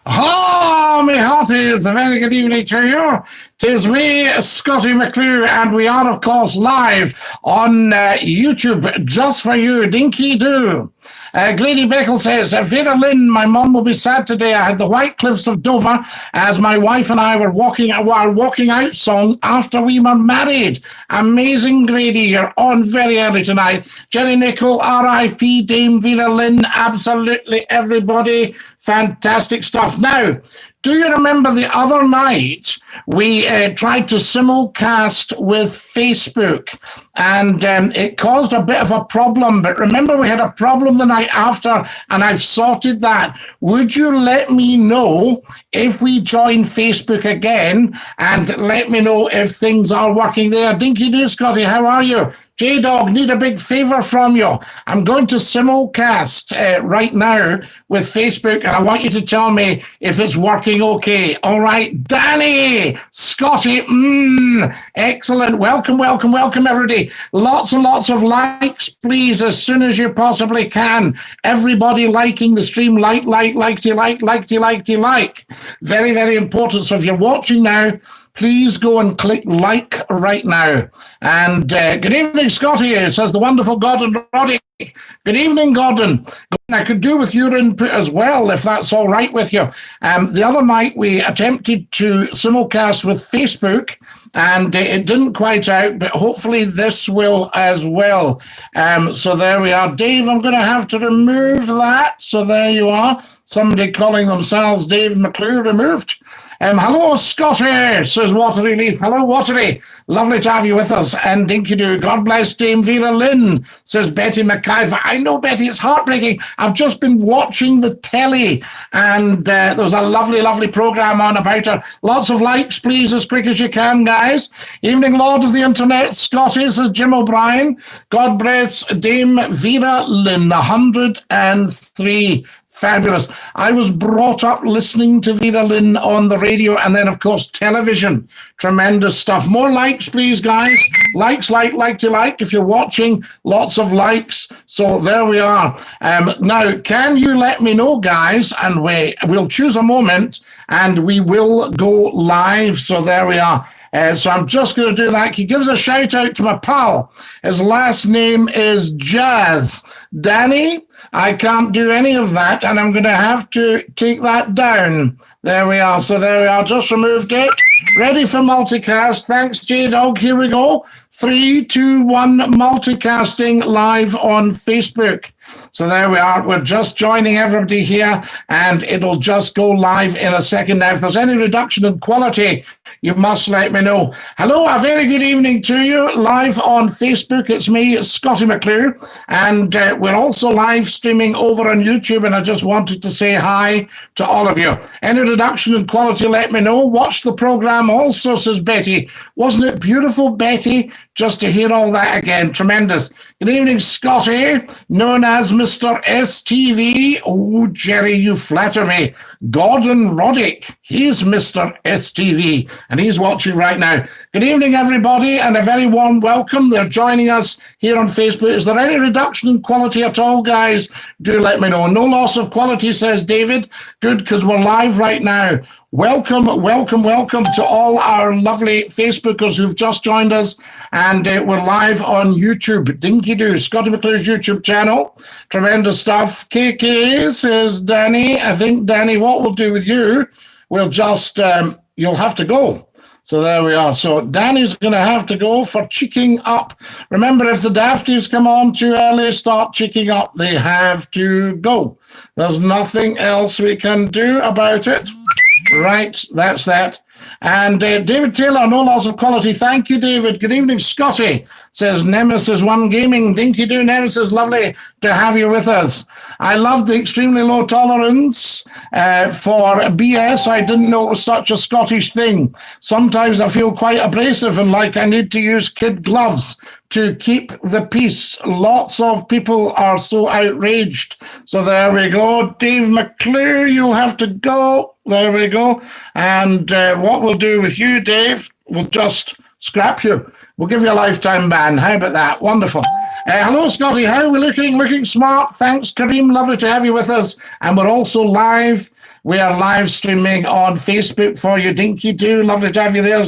Oh, me hearties, a very good evening to you. 'Tis me, Scottie McClue, and we are, of course, live on YouTube, just for you, Dinky-Doo. Grady Beckle says, Vera Lynn, my mum will be sad today. I had the White Cliffs of Dover as my wife and I were walking out song after we were married. Amazing, Grady. You're on very early tonight. Jerry Nichol, R.I.P. Dame Vera Lynn. Absolutely everybody. Fantastic stuff. Now, do you remember the other night we tried to simulcast with Facebook and it caused a bit of a problem? But remember, we had a problem the night after and I've sorted that. Would you let me know if we join Facebook again and let me know if things are working there? Dinky-Doo, Scottie, how are you? J-Dog, need a big favor from you. I'm going to simulcast right now with Facebook, and I want you to tell me if it's working okay. All right, Danny, Scottie, excellent. Welcome, everybody. Lots and lots of likes, please, as soon as you possibly can. Everybody liking the stream, like. Very, very important. So if you're watching now, please go and click like right now. And good evening, Scottie, says the wonderful Gordon Roddick. Good evening, Gordon. I could do with your input as well, if that's all right with you. The other night, we attempted to simulcast with Facebook, and it didn't quite out, but hopefully this will as well. So there we are. Dave, I'm going to have to remove that. So there you are. Somebody calling themselves Dave McClue removed. Hello, Scottie, says Watery Leaf. Hello, Watery. Lovely to have you with us. And Dinky-Doo, God bless Dame Vera Lynn, says Betty McIver. I know, Betty, it's heartbreaking. I've just been watching the telly, and there was a lovely, lovely program on about her. Lots of likes, please, as quick as you can, guys. Evening, Lord of the Internet, Scottie, says Jim O'Brien. God bless Dame Vera Lynn, 103. Fabulous. I was brought up listening to Vera Lynn on the radio and then, of course, television. Tremendous stuff. More likes, please, guys. Likes, like. If you're watching, lots of likes. So there we are. Now, can you let me know, guys? And we'll choose a moment and we will go live. So there we are. So I'm just going to do that. He gives a shout out to my pal. His last name is Jazz. Danny, I can't do any of that, and I'm going to have to take that down. There we are. So there we are. Just removed it. Ready for multicast. Thanks, J-Dog. Here we go. 3, 2, 1, multicasting live on Facebook. So there we are. We're just joining everybody here, and it'll just go live in a second. Now, if there's any reduction in quality, you must let me know. Hello, a very good evening to you. Live on Facebook, it's me, Scottie McClue, and we're also live streaming over on YouTube, and I just wanted to say hi to all of you. Any reduction in quality, let me know. Watch the program also, says Betty. Wasn't it beautiful, Betty? Just to hear all that again. Tremendous. Good evening, Scottie, known as Mr. STV. Oh, Jerry, you flatter me. Gordon Roddick, he's Mr. STV, and he's watching right now. Good evening, everybody, and a very warm welcome. They're joining us here on Facebook. Is there any reduction in quality at all, guys? Do let me know. No loss of quality, says David. Good, because we're live right now. Welcome to all our lovely Facebookers who've just joined us, and we're live on YouTube. Dinky-Doo, Scottie McClue's YouTube channel. Tremendous stuff. KK, says Danny. I think, Danny, what we'll do with you, we'll just, you'll have to go. So there we are. So Danny's going to have to go for chicking up. Remember, if the Dafties come on too early, start chicking up. They have to go. There's nothing else we can do about it. Right, that's that. And David Taylor, no loss of quality. Thank you, David. Good evening, Scottie, says Nemesis One Gaming. Dinky-Doo, Nemesis, lovely to have you with us. I love the extremely low tolerance for BS. I didn't know it was such a Scottish thing. Sometimes I feel quite abrasive and like I need to use kid gloves to keep the peace. Lots of people are so outraged. So there we go. Dave McClue, you'll have to go. There we go. And what we'll do with you, Dave, we'll just scrap you. We'll give you a lifetime ban. How about that? Wonderful. Hello, Scottie. How are we looking? Looking smart. Thanks, Kareem. Lovely to have you with us. And we're also live. We are live streaming on Facebook for you. Dinky-Doo. Lovely to have you there.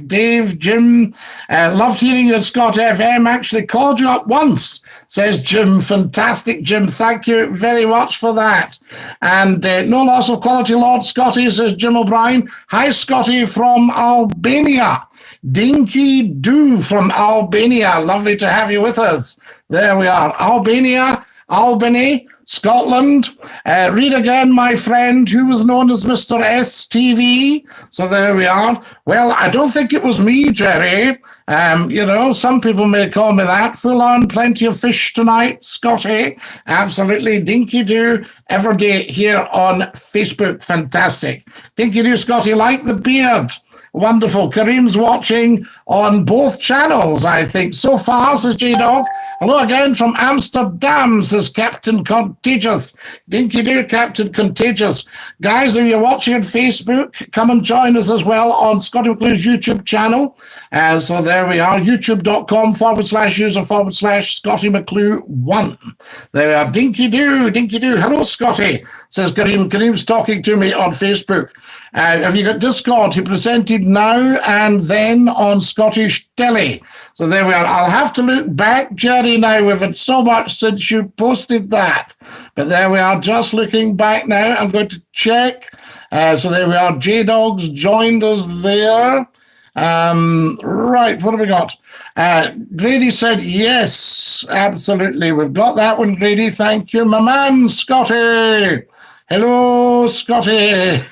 Dave, Jim, loved hearing you at Scott FM. Actually called you up once, says Jim. Fantastic, Jim. Thank you very much for that. And no loss of quality, Lord Scottie, says Jim O'Brien. Hi, Scottie from Albania. Dinky-Doo from Albania. Lovely to have you with us. There we are. Albania, Albany, Scotland. Read again, my friend, who was known as Mr. STV. So there we are. Well, I don't think it was me, Jerry. You know, some people may call me that. Full on, plenty of fish tonight, Scottie. Absolutely. Dinky-Doo every day here on Facebook. Fantastic. Dinky-Doo, Scottie, like the beard. Wonderful. Kareem's watching on both channels, I think. So far, says J-Dog. Hello again from Amsterdam, says Captain Contagious. Dinky-Doo, Captain Contagious. Guys, if you're watching on Facebook, come and join us as well on Scottie McClue's YouTube channel. So there we are, youtube.com/user/Scottie McClue 1. There we are. Dinky-Doo, Dinky-Doo. Hello, Scottie, says Kareem. Kareem's talking to me on Facebook. Have you got Discord? He presented now and then on Scottish telly. So there we are. I'll have to look back, Jerry, now. We've had so much since you posted that. But there we are, just looking back now. I'm going to check. So there we are. J-Dog's joined us there. Right, what have we got? Grady said yes, absolutely. We've got that one, Grady. Thank you, my man, Scottie. Hello, Scottie.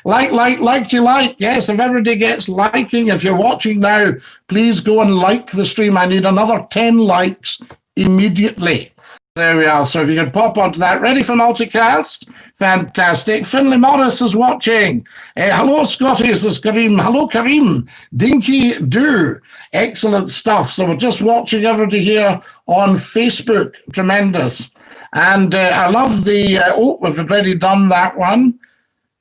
like you like. Yes, if everybody gets liking, if you're watching now, please go and like the stream. I need another 10 likes immediately. There we are. So if you could pop onto that. Ready for multicast? Fantastic. Finley Morris is watching. Hello, Scottie. This is Kareem. Hello, Kareem. Dinky-Doo. Excellent stuff. So we're just watching everybody here on Facebook. Tremendous. And I love the, we've already done that one.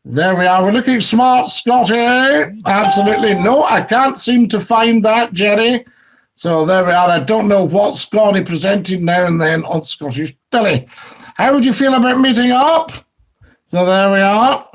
There we are. We're looking smart, Scottie. Absolutely. No, I can't seem to find that, Jerry. So there we are. I don't know what Scottie presenting now and then on Scottish telly. How would you feel about meeting up? So there we are.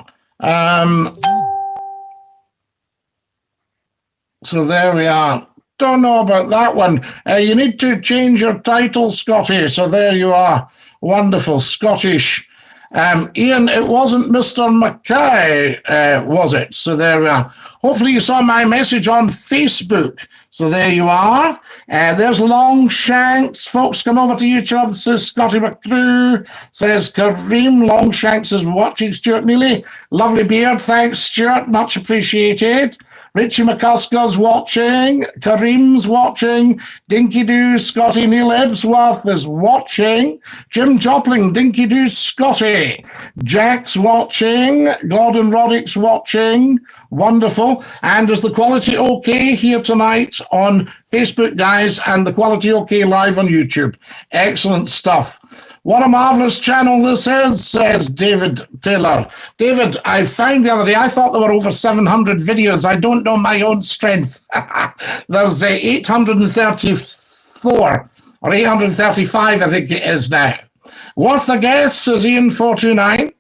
So there we are. Don't know about that one. You need to change your title, Scottie. So there you are. Wonderful. Scottish. Ian, it wasn't Mr. Mackay, was it? So there we are. Hopefully you saw my message on Facebook. So there you are. There's Longshanks. Folks, come over to YouTube. Says Scottie McClue. Says Kareem. Longshanks is watching. Stuart Neely. Lovely beard. Thanks, Stuart. Much appreciated. Richie McCuskers watching. Kareem's watching. Dinky-Doo, Scottie. Neil Ebsworth is watching. Jim Jopling, Dinky-Doo, Scottie. Jack's watching. Gordon Roddick's watching. Wonderful. And is the quality okay here tonight on Facebook, guys? And the quality okay live on YouTube? Excellent stuff. What a marvelous channel this is, says David Taylor. David, I found the other day, I thought there were over 700 videos. I don't know my own strength. There's 834 or 835, I think it is now. Worth a guess, says Ian429.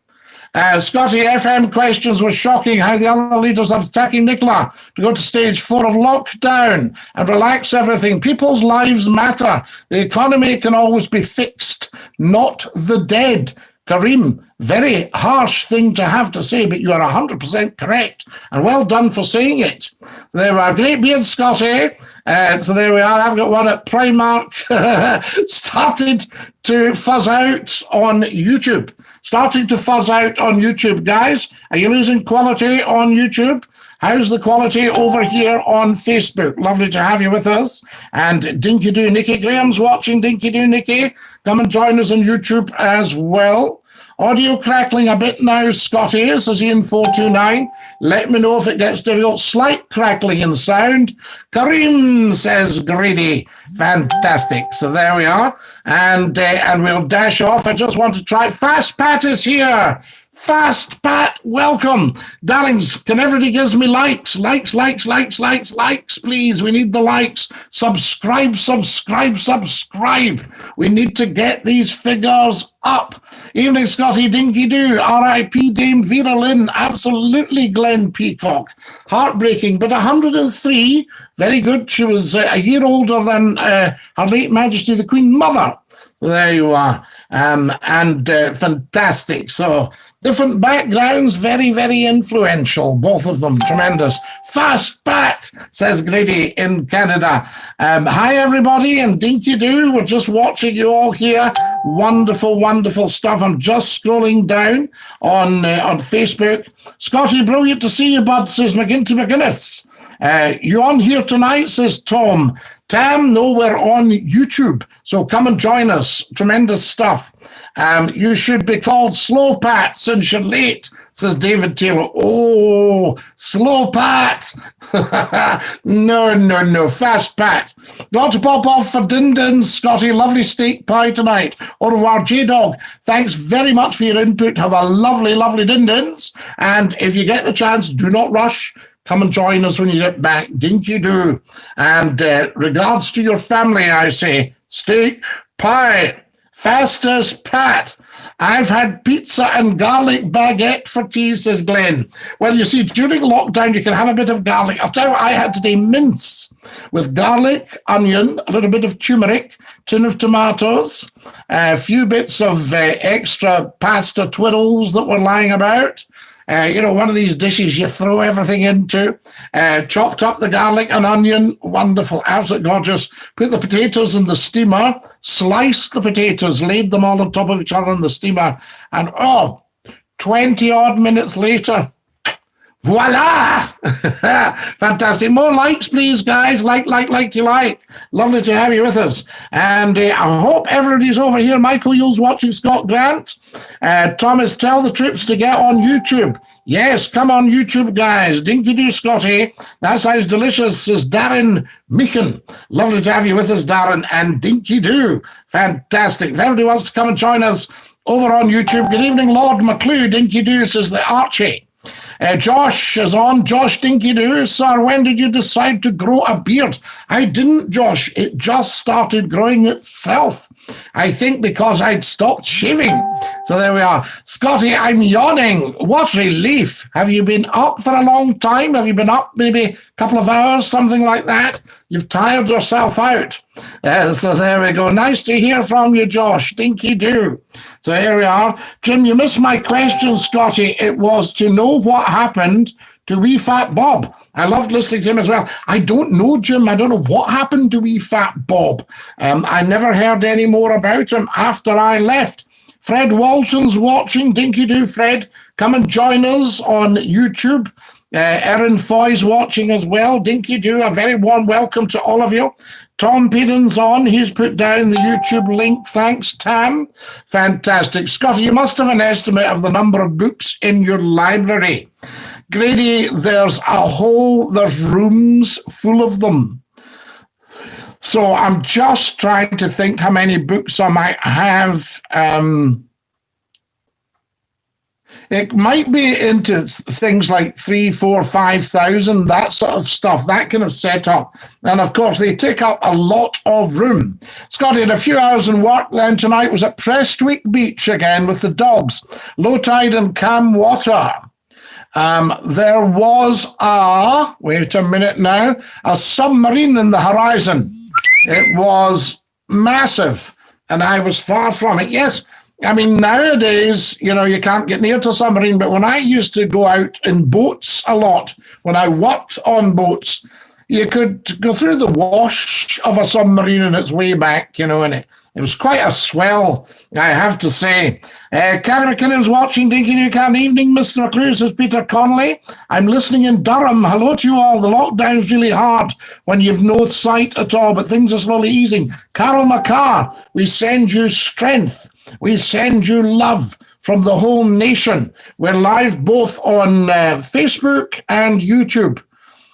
Scottie, FM questions was shocking how the other leaders are attacking Nicola to go to stage 4 of lockdown and relax everything. People's lives matter. The economy can always be fixed, not the dead. Kareem, very harsh thing to have to say, but you are 100% correct. And well done for saying it. There we are. Great beard, Scottie. So there we are. I've got one at Primark. Started to fuzz out on YouTube. Starting to fuzz out on YouTube. Guys, are you losing quality on YouTube? How's the quality over here on Facebook? Lovely to have you with us. And Dinky-Doo Nicky Graham's watching. Dinky-Doo Nicky. Come and join us on YouTube as well. Audio crackling a bit now, Scottie, says Ian429. Let me know if it gets difficult. Slight crackling in sound. Kareem, says Grady. Fantastic. So there we are. And we'll dash off. I just want to try. Fast Pat is here. Fast Pat, welcome. Darlings, can everybody give me likes? Likes, please. We need the likes. Subscribe. We need to get these figures up. Evening, Scottie, Dinky-Doo, R.I.P. Dame Vera Lynn, absolutely Glenn Peacock. Heartbreaking, but 103, very good. She was a year older than Her Late Majesty the Queen Mother. So there you are. Fantastic. So different backgrounds, very, very influential. Both of them, tremendous. Fast Pat, says Grady in Canada. Hi, everybody, and Dinky-Doo. We're just watching you all here. Wonderful, wonderful stuff. I'm just scrolling down on Facebook. Scottie, brilliant to see you, bud, says McGinty-McGuinness. You on here tonight, says Tom. Tam, no, we're on YouTube, so come and join us. Tremendous stuff. You should be called Slow Pat since you're late, says David Taylor. Oh, Slow Pat. No, Fast Pat. Got to pop off for Din, Scottie. Lovely steak pie tonight. Au revoir, J-Dog. Thanks very much for your input. Have a lovely, lovely Din-Dins. And if you get the chance, do not rush. Come and join us when you get back. Dinky-Doo. And regards to your family, I say, steak pie. Fastest Pat. I've had pizza and garlic baguette for tea, says Glenn. Well, you see, during lockdown, you can have a bit of garlic. I'll tell you what I had today, mince with garlic, onion, a little bit of turmeric, tin of tomatoes, a few bits of extra pasta twiddles that were lying about. One of these dishes you throw everything into, chopped up the garlic and onion, wonderful, absolutely gorgeous. Put the potatoes in the steamer, sliced the potatoes, laid them all on top of each other in the steamer, and 20 odd minutes later, voila! Fantastic. More likes, please, guys. Like. Lovely to have you with us. And I hope everybody's over here. Michael Yule's watching, Scott Grant. Thomas, tell the troops to get on YouTube. Yes, come on YouTube, guys. Dinky-Doo, Scottie. That sounds delicious, says Darren Meehan. Lovely to have you with us, Darren. And Dinky-Doo. Fantastic. If everybody wants to come and join us over on YouTube. Good evening, Lord McClue. Dinky-Doo, says the Archie. Josh is on. Josh Dinky-Doo, sir, when did you decide to grow a beard? I didn't, Josh. It just started growing itself. I think because I'd stopped shaving. So there we are. Scottie, I'm yawning. What relief. Have you been up for a long time? Have you been up maybe a couple of hours, something like that? You've tired yourself out. So there we go. Nice to hear from you, Josh. Dinky-Doo. So here we are. Jim, you missed my question, Scottie. It was to know what happened to wee fat Bob. I loved listening to him as well. I don't know, Jim. I don't know what happened to wee fat Bob. I never heard any more about him after I left. Fred Walton's watching. Dinky-Doo, Fred. Come and join us on YouTube. Erin Foy's watching as well. Dinky-Doo, a very warm welcome to all of you. Tom Peden's on. He's put down the YouTube link. Thanks, Tam. Fantastic. Scottie, you must have an estimate of the number of books in your library. Grady, there's rooms full of them. So I'm just trying to think how many books I might have. It might be into things like 3,000, 4,000, 5,000, that sort of stuff, that kind of setup. And of course, they take up a lot of room. Scottie had a few hours in work then tonight, was at Prestwick Beach again with the dogs. Low tide and calm water. There was wait a minute now, a submarine in the horizon. It was massive, and I was far from it. Yes, I mean, nowadays, you can't get near to a submarine, but when I used to go out in boats a lot, when I worked on boats, you could go through the wash of a submarine on its way back, and it was quite a swell, I have to say. Carrie McKinnon's watching. Dinky-Doo, good evening, Mr. McClue, says Peter Connolly. I'm listening in Durham. Hello to you all. The lockdown's really hard when you've no sight at all, but things are slowly easing. Carol McCarr, we send you strength. We send you love from the whole nation. We're live both on Facebook and YouTube.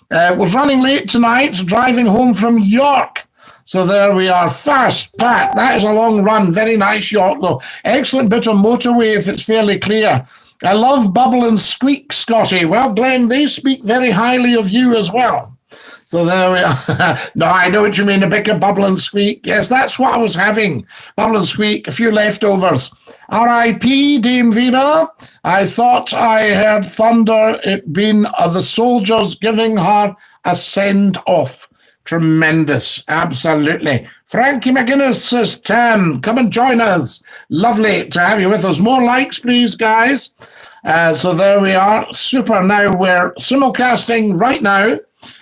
Was running late tonight, driving home from York. So there we are. Fast Pat. That is a long run. Very nice York, though. Excellent bit of motorway if it's fairly clear. I love Bubble and Squeak, Scottie. Well, Glenn, they speak very highly of you as well. So there we are. No, I know what you mean, a bit of Bubble and Squeak. Yes, that's what I was having. Bubble and Squeak, a few leftovers. R.I.P. Dame Vera. I thought I heard thunder. It been the soldiers giving her a send-off. Tremendous, absolutely. Frankie McGuinness says, Tam, come and join us. Lovely to have you with us. More likes, please, guys. So there we are. Super. Now we're simulcasting right now.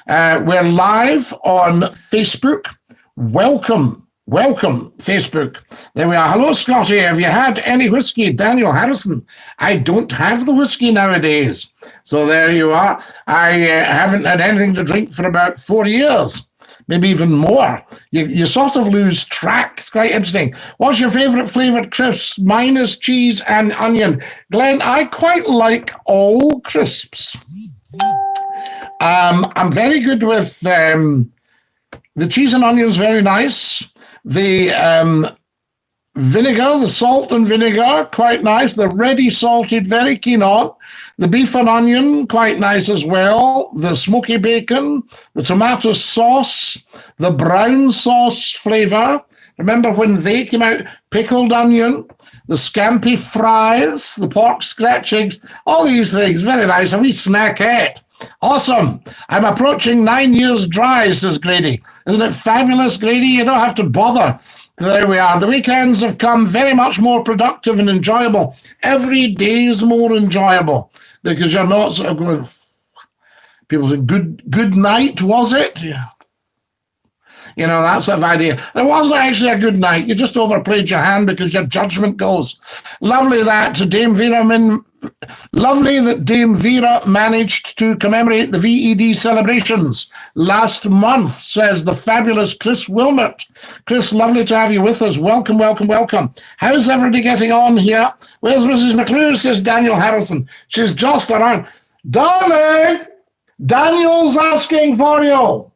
We're live on Facebook. Welcome, Facebook. There we are. Hello, Scottie. Have you had any whiskey? Daniel Harrison. I don't have the whiskey nowadays. So there you are. I haven't had anything to drink for about 4 years. Maybe even more. You sort of lose track. It's quite interesting. What's your favourite flavoured crisps? Mine is cheese and onion. Glenn, I quite like all crisps. I'm very good with the cheese and onions, very nice. The vinegar, the salt and vinegar, quite nice. The ready salted, very keen on. The beef and onion, quite nice as well. The smoky bacon, the tomato sauce, the brown sauce flavour. Remember when they came out? Pickled onion, the scampi fries, the pork scratchings, all these things. Very nice. A wee snackette. Awesome. I'm approaching 9 years dry, says Grady. Isn't it fabulous, Grady? You don't have to bother. There we are. The weekends have come very much more productive and enjoyable. Every day is more enjoyable because you're not sort of going, people say, good night, was it? Yeah. You know, that sort of idea. It wasn't actually a good night. You just overplayed your hand because your judgment goes. Lovely that Dame Vera managed to commemorate the VED celebrations last month, says the fabulous Chris Wilmot. Chris, lovely to have you with us. Welcome, welcome, welcome. How's everybody getting on here? Where's Mrs. McClue, says Daniel Harrison. She's just around. Darling, Daniel's asking for you.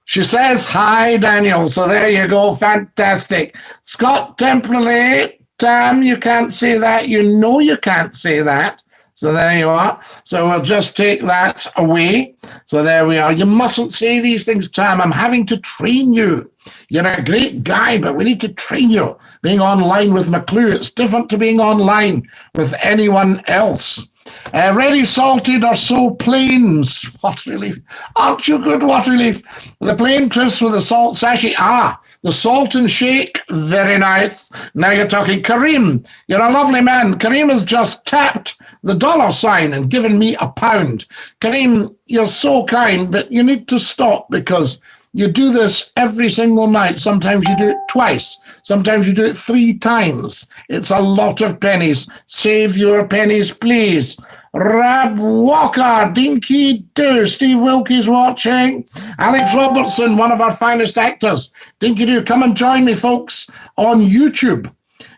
She says, hi, Daniel. So there you go. Fantastic. Scott Templey, Tam, you can't say that. You know you can't say that. So there you are. So we'll just take that away. So there we are. You mustn't say these things, Tam. I'm having to train you. You're a great guy, but we need to train you. Being online with McClue, it's different to being online with anyone else. Ready salted or so plains. What relief. Aren't you good? What relief. The plain crisps with the salt sachet. The salt and shake. Very nice. Now you're talking. Kareem, you're a lovely man. Kareem has just tapped the $sign and given me £1. Kareem, you're so kind, but you need to stop because you do this every single night. Sometimes you do it twice. Sometimes you do it 3 times. It's a lot of pennies. Save your pennies, please. Rab Walker, Dinky-Doo, Steve Wilkie's watching. Alex Robertson, one of our finest actors. Dinky-Doo, come and join me, folks, on YouTube.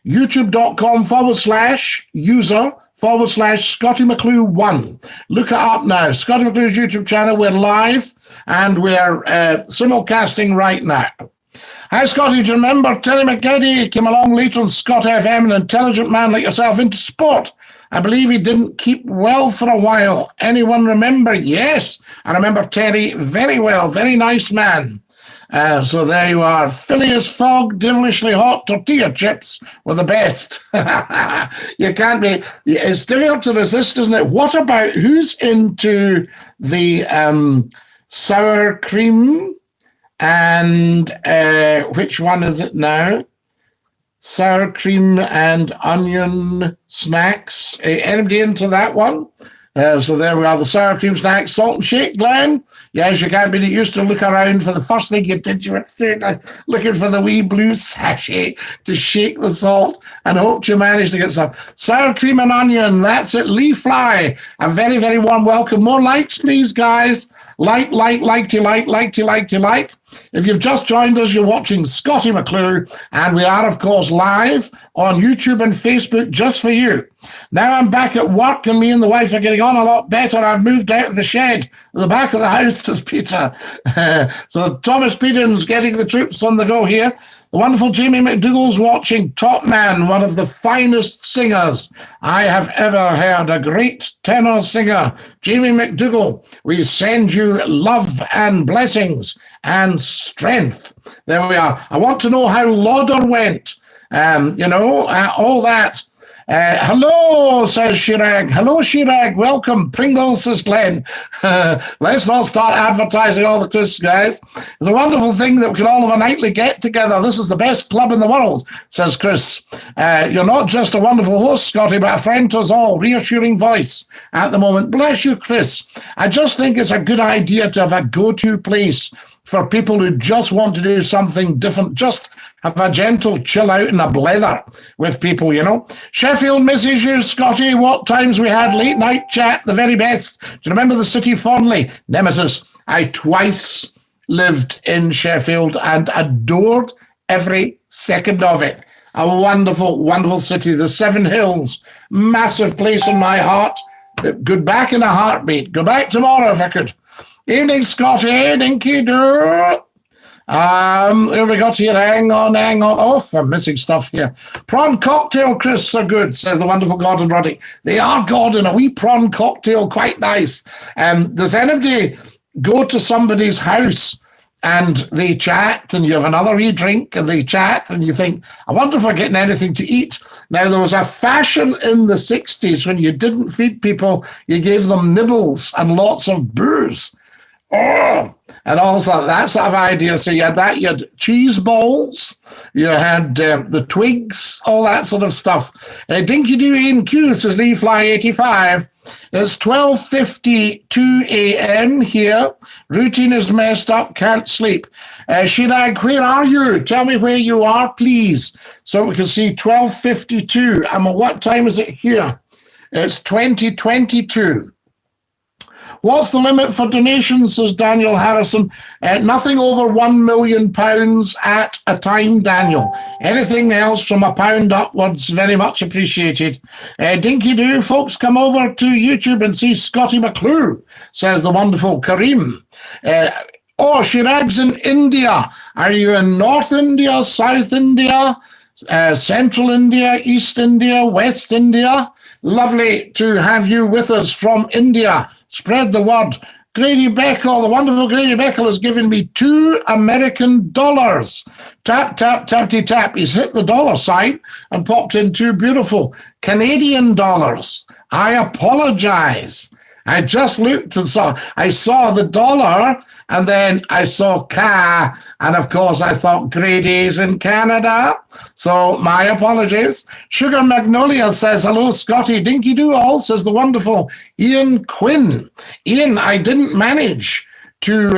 YouTube.com/user/Scottie McClue 1. Look it up now. Scottie McClue's YouTube channel. We're live and we're simulcasting right now. Hi, Scottie. Do you remember Terry McGeddy came along later on Scott FM, an intelligent man like yourself, into sport? I believe he didn't keep well for a while. Anyone remember? Yes, I remember Terry very well. Very nice man. So there you are. Phileas Fogg, devilishly hot tortilla chips were the best. You can't be. It's difficult to resist, isn't it? What about who's into the sour cream? And which one is it now? Sour cream and onion snacks. Anybody into that one? So there we are, the sour cream snacks, salt and shake, Glenn. Yes, you can't be used to look around for the first thing you did. You were looking for the wee blue sachet to shake the salt and hoped you managed to get some. Sour cream and onion, that's it. Lee Fly, a very, very warm welcome. More likes, please, guys. Like. If you've just joined us, you're watching Scottie McClue, and we are, of course, live on YouTube and Facebook just for you. Now I'm back at work, and me and the wife are getting on a lot better. I've moved out of the shed at the back of the house, says Peter. So Thomas Peden's getting the troops on the go here. The wonderful Jamie McDougall's watching. Top man, one of the finest singers I have ever heard. A great tenor singer. Jamie McDougall, we send you love and blessings and strength. There we are. I want to know how Lauder went. All that. Hello, says Shirag. Hello, Shirag. Welcome. Pringles, says Glenn. Let's not start advertising all the Chris guys. It's a wonderful thing that we can all have a nightly get together. This is the best club in the world, says Chris. You're not just a wonderful host, Scottie, but a friend to us all. Reassuring voice at the moment. Bless you, Chris. I just think it's a good idea to have a go-to place for people who just want to do something different. Just have a gentle chill out and a blether with people, Sheffield misses you, Scottie. What times we had late night chat, the very best. Do you remember the city fondly? Nemesis, I twice lived in Sheffield and adored every second of it. A wonderful, wonderful city. The Seven Hills, massive place in my heart. Go back in a heartbeat. Go back tomorrow if I could. Evening, Scottie. Dinky-Doo. Here we got here. Hang on. Oh, I'm missing stuff here. Prawn cocktail crisps are good, says the wonderful Gordon Roddick. They are, Gordon. A wee prawn cocktail, quite nice. Does anybody go to somebody's house and they chat and you have another wee drink and they chat and you think, I wonder if we're getting anything to eat? Now, there was a fashion in the 60s when you didn't feed people, you gave them nibbles and lots of booze. Oh, and also that sort of idea. So you had that, you had cheese balls, you had the twigs, all that sort of stuff. Dinky-Doo in Q, says Lee Fly 85. It's 12:52 a.m. here. Routine is messed up, can't sleep. Shirag, where are you? Tell me where you are, please, so we can see 12:52. What time is it here? It's 2022. What's the limit for donations, says Daniel Harrison? Nothing over £1 million at a time, Daniel. Anything else from £1 upwards, very much appreciated. Dinky-Doo, folks, come over to YouTube and see Scottie McClue, says the wonderful Kareem. Shirag's in India. Are you in North India, South India, Central India, East India, West India? Lovely to have you with us from India. Spread the word. Grady Beckel, the wonderful Grady Beckel, has given me $2 American. Tap, tap, tappity, tap. He's hit the dollar sign and popped in 2 beautiful Canadian dollars. I apologize. I just looked and I saw the dollar and then I saw Ca, and of course I thought Grady's in Canada. So my apologies. Sugar Magnolia says, hello, Scottie. Dinky-Doo All, says the wonderful Ian Quinn. Ian, I didn't manage to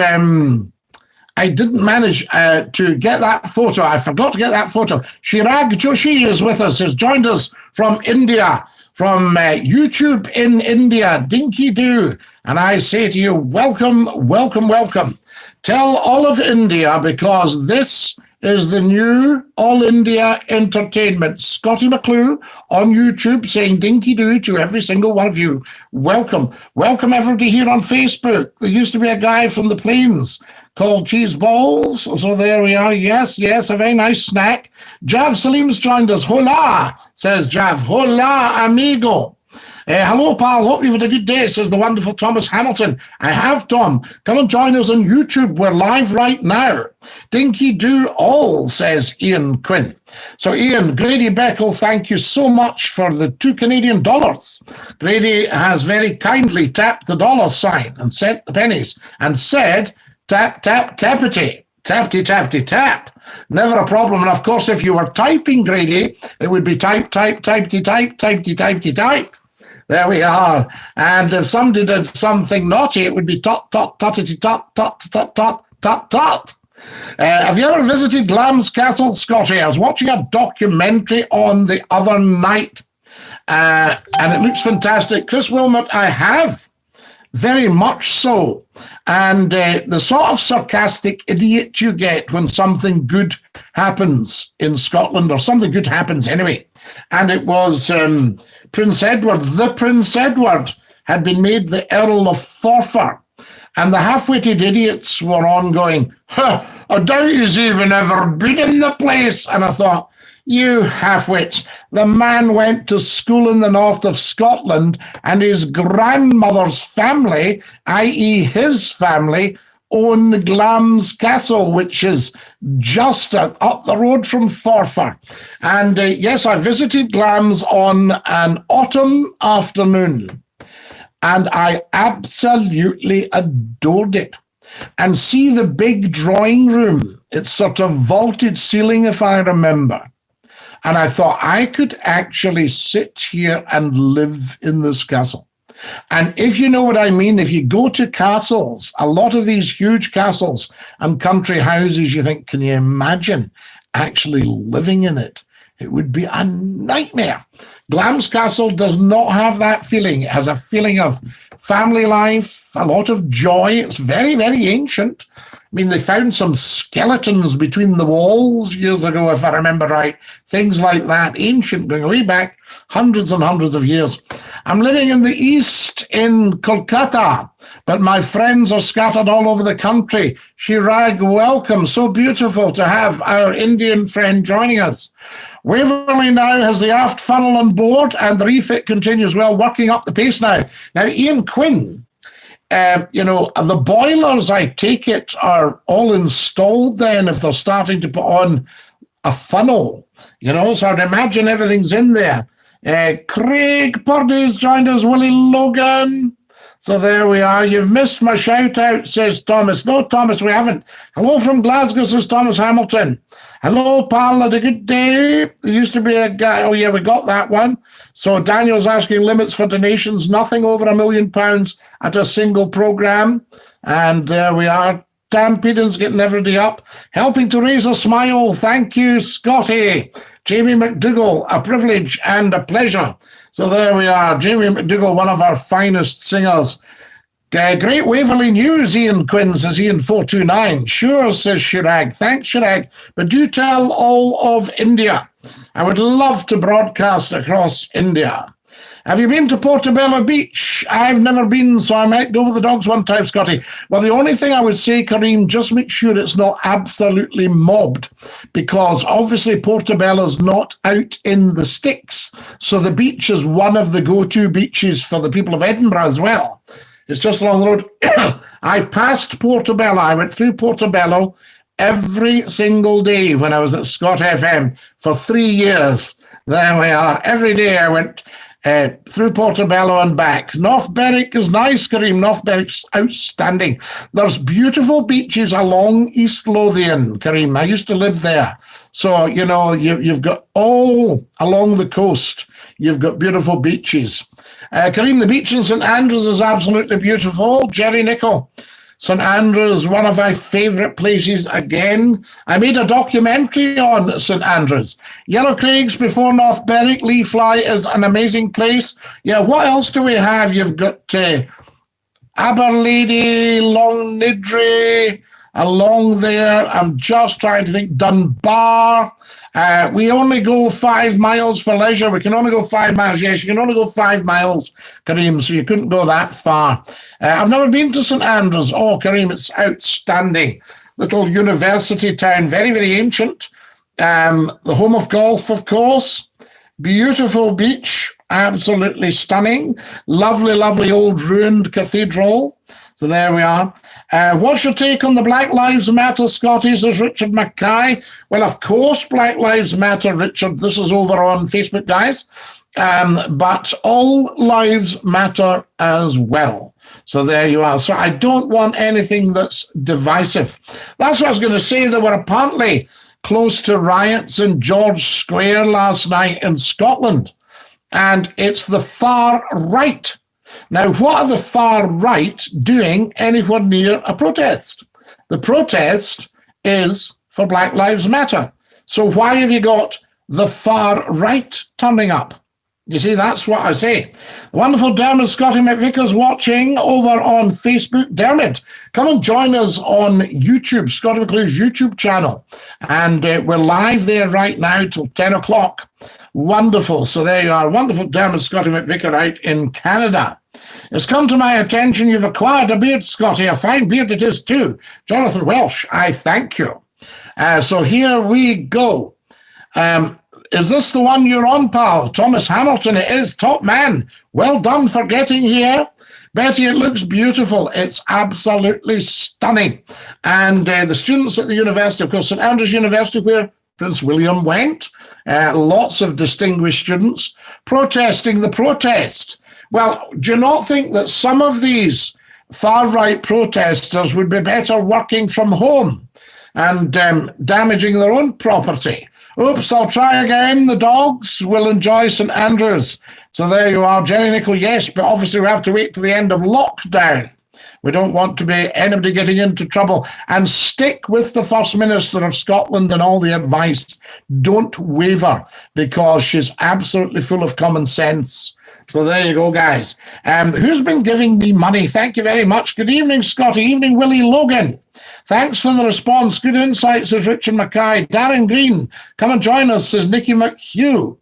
get that photo. I forgot to get that photo. Shirag Joshi is with us, has joined us from India. From YouTube in India, Dinky-Doo. And I say to you, welcome, welcome, welcome. Tell all of India, because this is the new All India Entertainment. Scottie McClue on YouTube saying Dinky-Doo to every single one of you. Welcome. Welcome everybody here on Facebook. There used to be a guy from the plains called Cheese Balls. So there we are. Yes, a very nice snack. Jav Salim's joined us. Hola, says Jav. Hola, amigo. Hello, pal. Hope you've had a good day, says the wonderful Thomas Hamilton. I have, Tom. Come and join us on YouTube. We're live right now. Dinky-Doo All, says Ian Quinn. So, Ian, Grady Beckel, thank you so much for the $2 Canadian. Grady has very kindly tapped the dollar sign and sent the pennies and said, tap, tap, tappity. Tappity, tappity, tap. Never a problem. And of course, if you were typing, Grady, it would be type, type, typety, type, typety, typety, type. There we are. And if somebody did something naughty, it would be tot, tot, tottity, tot, tot, tot, tot, tot, tot. Have you ever visited Lamb's Castle, Scottie? I was watching a documentary on the other night, and it looks fantastic. Chris Wilmot, I have. Very much so. And the sort of sarcastic idiot you get when something good happens in Scotland, or something good happens anyway. And it was Prince Edward. The Prince Edward had been made the Earl of Forfar. And the half-witted idiots were on going, I doubt he's even ever been in the place. And I thought, you half-wits, the man went to school in the north of Scotland, and his grandmother's family, i.e. his family, owned Glamis Castle, which is just up the road from Forfar. And yes, I visited Glamis on an autumn afternoon, and I absolutely adored it. And see the big drawing room, it's sort of vaulted ceiling, if I remember. And I thought I could actually sit here and live in this castle. And if you know what I mean, if you go to castles, a lot of these huge castles and country houses, you think, can you imagine actually living in it? It would be a nightmare. Glamis Castle does not have that feeling. It has a feeling of family life, a lot of joy. It's very, very ancient. I mean, they found some skeletons between the walls years ago, if I remember right. Things like that, ancient, going way back hundreds and hundreds of years. I'm living in the east in Kolkata, but my friends are scattered all over the country. Chirag, welcome. So beautiful to have our Indian friend joining us. Waverley now has the aft funnel on board, and the refit continues well, working up the pace now. Now, Ian Quinn, the boilers, I take it, are all installed then if they're starting to put on a funnel, so I'd imagine everything's in there. Craig Purdy's joined us, Willie Logan. So there we are. You've missed my shout out, says Thomas. No, Thomas, we haven't. Hello from Glasgow, says Thomas Hamilton. Hello, pal, had a good day. There used to be a guy. Oh, yeah, we got that one. So Daniel's asking limits for donations, nothing over £1 million at a single program. And there we are. Tam Pedon's getting everybody up, helping to raise a smile. Thank you, Scottie. Jamie McDougall, a privilege and a pleasure. So there we are. Jamie McDougall, one of our finest singers. Great Waverley news, Ian Quinn, says Ian 429. Sure, says Chirag. Thanks, Chirag. But do tell all of India. I would love to broadcast across India. Have you been to Portobello Beach? I've never been, so I might go with the dogs one time, Scottie. Well, the only thing I would say, Kareem, just make sure it's not absolutely mobbed, because obviously Portobello's not out in the sticks. So the beach is one of the go-to beaches for the people of Edinburgh as well. It's just along the road. I passed Portobello. I went through Portobello every single day when I was at Scott FM for 3 years. There we are. Every day I went through Portobello and back. North Berwick is nice, Kareem. North Berwick's outstanding. There's beautiful beaches along East Lothian, Kareem. I used to live there. So, you've got all along the coast, you've got beautiful beaches. Kareem, the beach in St Andrews is absolutely beautiful. Jerry Nichol. St Andrews, one of my favourite places again. I made a documentary on St Andrews. Yellow Craigs before North Berwick. Lee Fly is an amazing place. Yeah, what else do we have? You've got Aberlady, Long Nidri, along there. I'm just trying to think. Dunbar. We only go 5 miles for leisure. We can only go 5 miles. Yes, you can only go 5 miles, Kareem, so you couldn't go that far. I've never been to St Andrews. Oh, Kareem, it's outstanding. Little university town, very, very ancient. The home of golf, of course. Beautiful beach, absolutely stunning. Lovely, lovely old ruined cathedral. So there we are. What's your take on the Black Lives Matter, Scottie, says Richard Mackay? Well, of course, Black Lives Matter, Richard. This is over on Facebook, guys. But all lives matter as well. So there you are. So I don't want anything that's divisive. That's what I was going to say. There were apparently close to riots in George Square last night in Scotland. And it's the far right. Now, what are the far right doing anywhere near a protest? The protest is for Black Lives Matter. So why have you got the far right turning up? You see, that's what I say. The wonderful Dermot Scottie McVicker's watching over on Facebook. Dermot, come and join us on YouTube, Scottie McClue's YouTube channel. And we're live there right now till 10 o'clock. Wonderful. So there you are. Wonderful Dermot Scottie McVicker out in Canada. It's come to my attention you've acquired a beard, Scottie. A fine beard it is too. Jonathan Welsh, I thank you. So here we go. Is this the one you're on, pal? Thomas Hamilton, it is. Top man. Well done for getting here. Betty, it looks beautiful. It's absolutely stunning. And the students at the university, of course, St Andrews University, where Prince William went, lots of distinguished students protesting the protest. Well, do you not think that some of these far-right protesters would be better working from home and damaging their own property? Oops, I'll try again. The dogs will enjoy St Andrews. So there you are, Jenny Nicol. Yes, but obviously we have to wait to the end of lockdown. We don't want to be anybody getting into trouble. And stick with the First Minister of Scotland and all the advice. Don't waver, because she's absolutely full of common sense. So there you go, guys. Who's been giving me money? Thank you very much. Good evening, Scottie. Evening, Willie Logan. Thanks for the response. Good insights, says Richard Mackay. Darren Green, come and join us, says Nicky McHugh.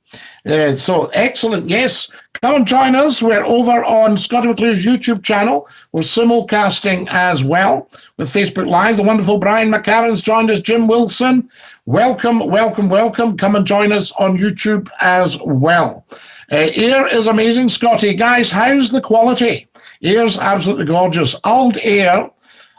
So excellent. Yes, come and join us. We're over on Scottie McClue's YouTube channel. We're simulcasting as well with Facebook Live. The wonderful Brian McCarran's joined us. Jim Wilson, welcome, welcome, welcome. Come and join us on YouTube as well. Air is amazing, Scottie. Guys, how's the quality? Air's absolutely gorgeous. Old Air,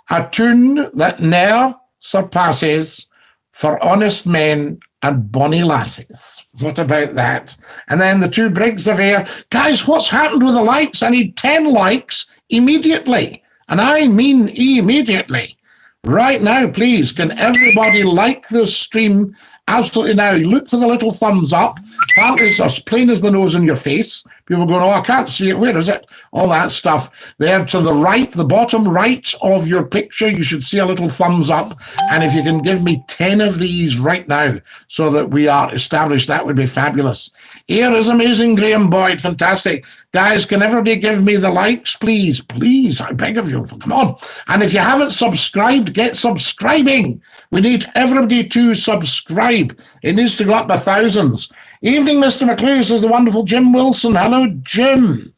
a tune that ne'er surpasses for honest men and bonny lasses. What about that? And then the two brigs of air. Guys, what's happened with the likes? I need 10 likes immediately. And I mean immediately. Right now, please, can everybody like this stream absolutely now? Look for the little thumbs up. Apparently it's as plain as the nose in your face. People going, oh, I can't see it. Where is it? All that stuff. There to the right, the bottom right of your picture, you should see a little thumbs up. And if you can give me 10 of these right now so that we are established, that would be fabulous. Air is amazing, Graham Boyd. Fantastic. Guys, can everybody give me the likes, please? Please, I beg of you. Come on. And if you haven't subscribed, get subscribing. We need everybody to subscribe. It needs to go up by thousands. Evening, Mr. McClue, says the wonderful Jim Wilson. Hello, Jim.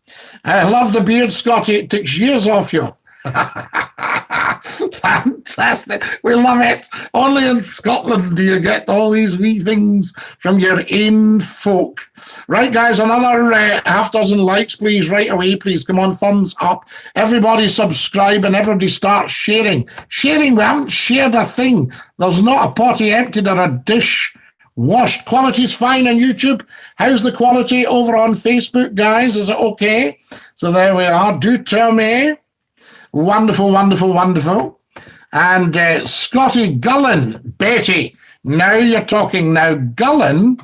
I love the beard, Scottie. It takes years off you. Fantastic. We love it. Only in Scotland do you get all these wee things from your own folk. Right, guys, another half dozen likes, please, right away, please. Come on, thumbs up. Everybody subscribe and everybody start sharing. Sharing, we haven't shared a thing. There's not a potty emptied or a dish washed. Quality's fine on YouTube. How's the quality over on Facebook, guys? Is it okay? So there we are. Do tell me. Wonderful, wonderful, wonderful. And Scottie Gullen, Betty. Now you're talking. Now, Gullen,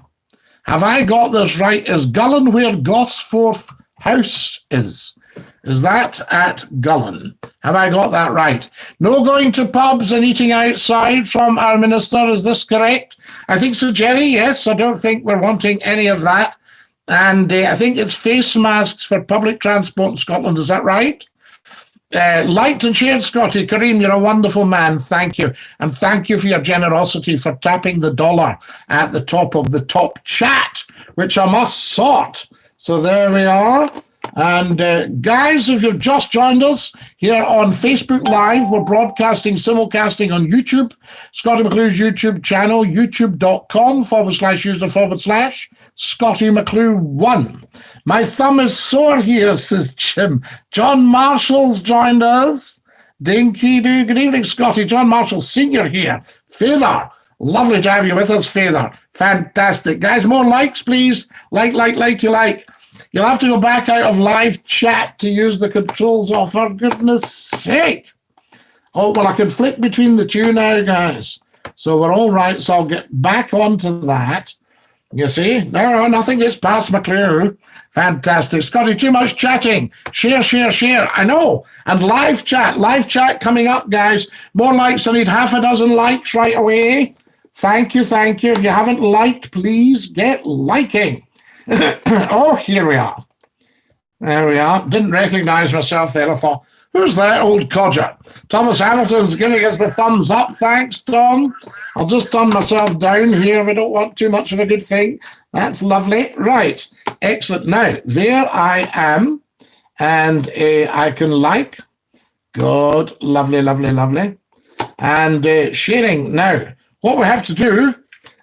have I got this right? Is Gullen where Gosforth House is? Is that at Gullen? Have I got that right? No going to pubs and eating outside from our minister. Is this correct? I think so, Jerry. Yes, I don't think we're wanting any of that. And I think it's face masks for public transport in Scotland. Is that right? Liked and shared, Scottie. Kareem, you're a wonderful man. Thank you. And thank you for your generosity for tapping the dollar at the top of the top chat, which I must sort. So there we are. And guys, if you've just joined us here on Facebook Live, we're broadcasting, simulcasting on YouTube, Scottie McClue's YouTube channel, youtube.com/user/ Scottie McClue 1. My thumb is sore here, says Jim. John Marshall's joined us. Dinky-Doo. Good evening, Scottie. John Marshall Sr. here. Feather. Lovely to have you with us, Feather. Fantastic. Guys, more likes, please. Like. You'll have to go back out of live chat to use the controls. Oh, for goodness sake. Oh, well, I can flick between the two now, guys. So we're all right. So I'll get back onto that. You see? No, nothing gets past McClue. Fantastic. Scottie, too much chatting. Share. I know. And live chat coming up, guys. More likes. I need half a dozen likes right away. Thank you. If you haven't liked, please get liking. Oh, here we are. There we are. Didn't recognise myself there. I thought, who's that old codger? Thomas Hamilton's giving us the thumbs up. Thanks, Tom. I'll just turn myself down here. We don't want too much of a good thing. That's lovely. Right. Excellent. Now, there I am. And I can like. Good. Lovely, lovely, lovely. And sharing. Now, what we have to do,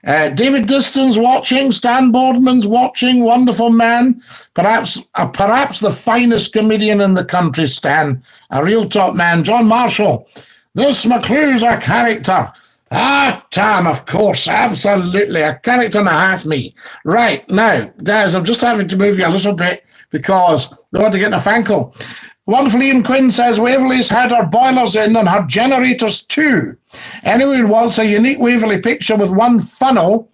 David Diston's watching, Stan Boardman's watching, wonderful man, perhaps the finest comedian in the country, Stan, a real top man. John Marshall, this McClue's a character. Ah, Tam, of course, absolutely, a character and a half me. Right, now, guys, I'm just having to move you a little bit because I want to get in a fan call. Wonderful Ian Quinn says, Waverley's had her boilers in and her generators too. Anyone who wants a unique Waverley picture with one funnel,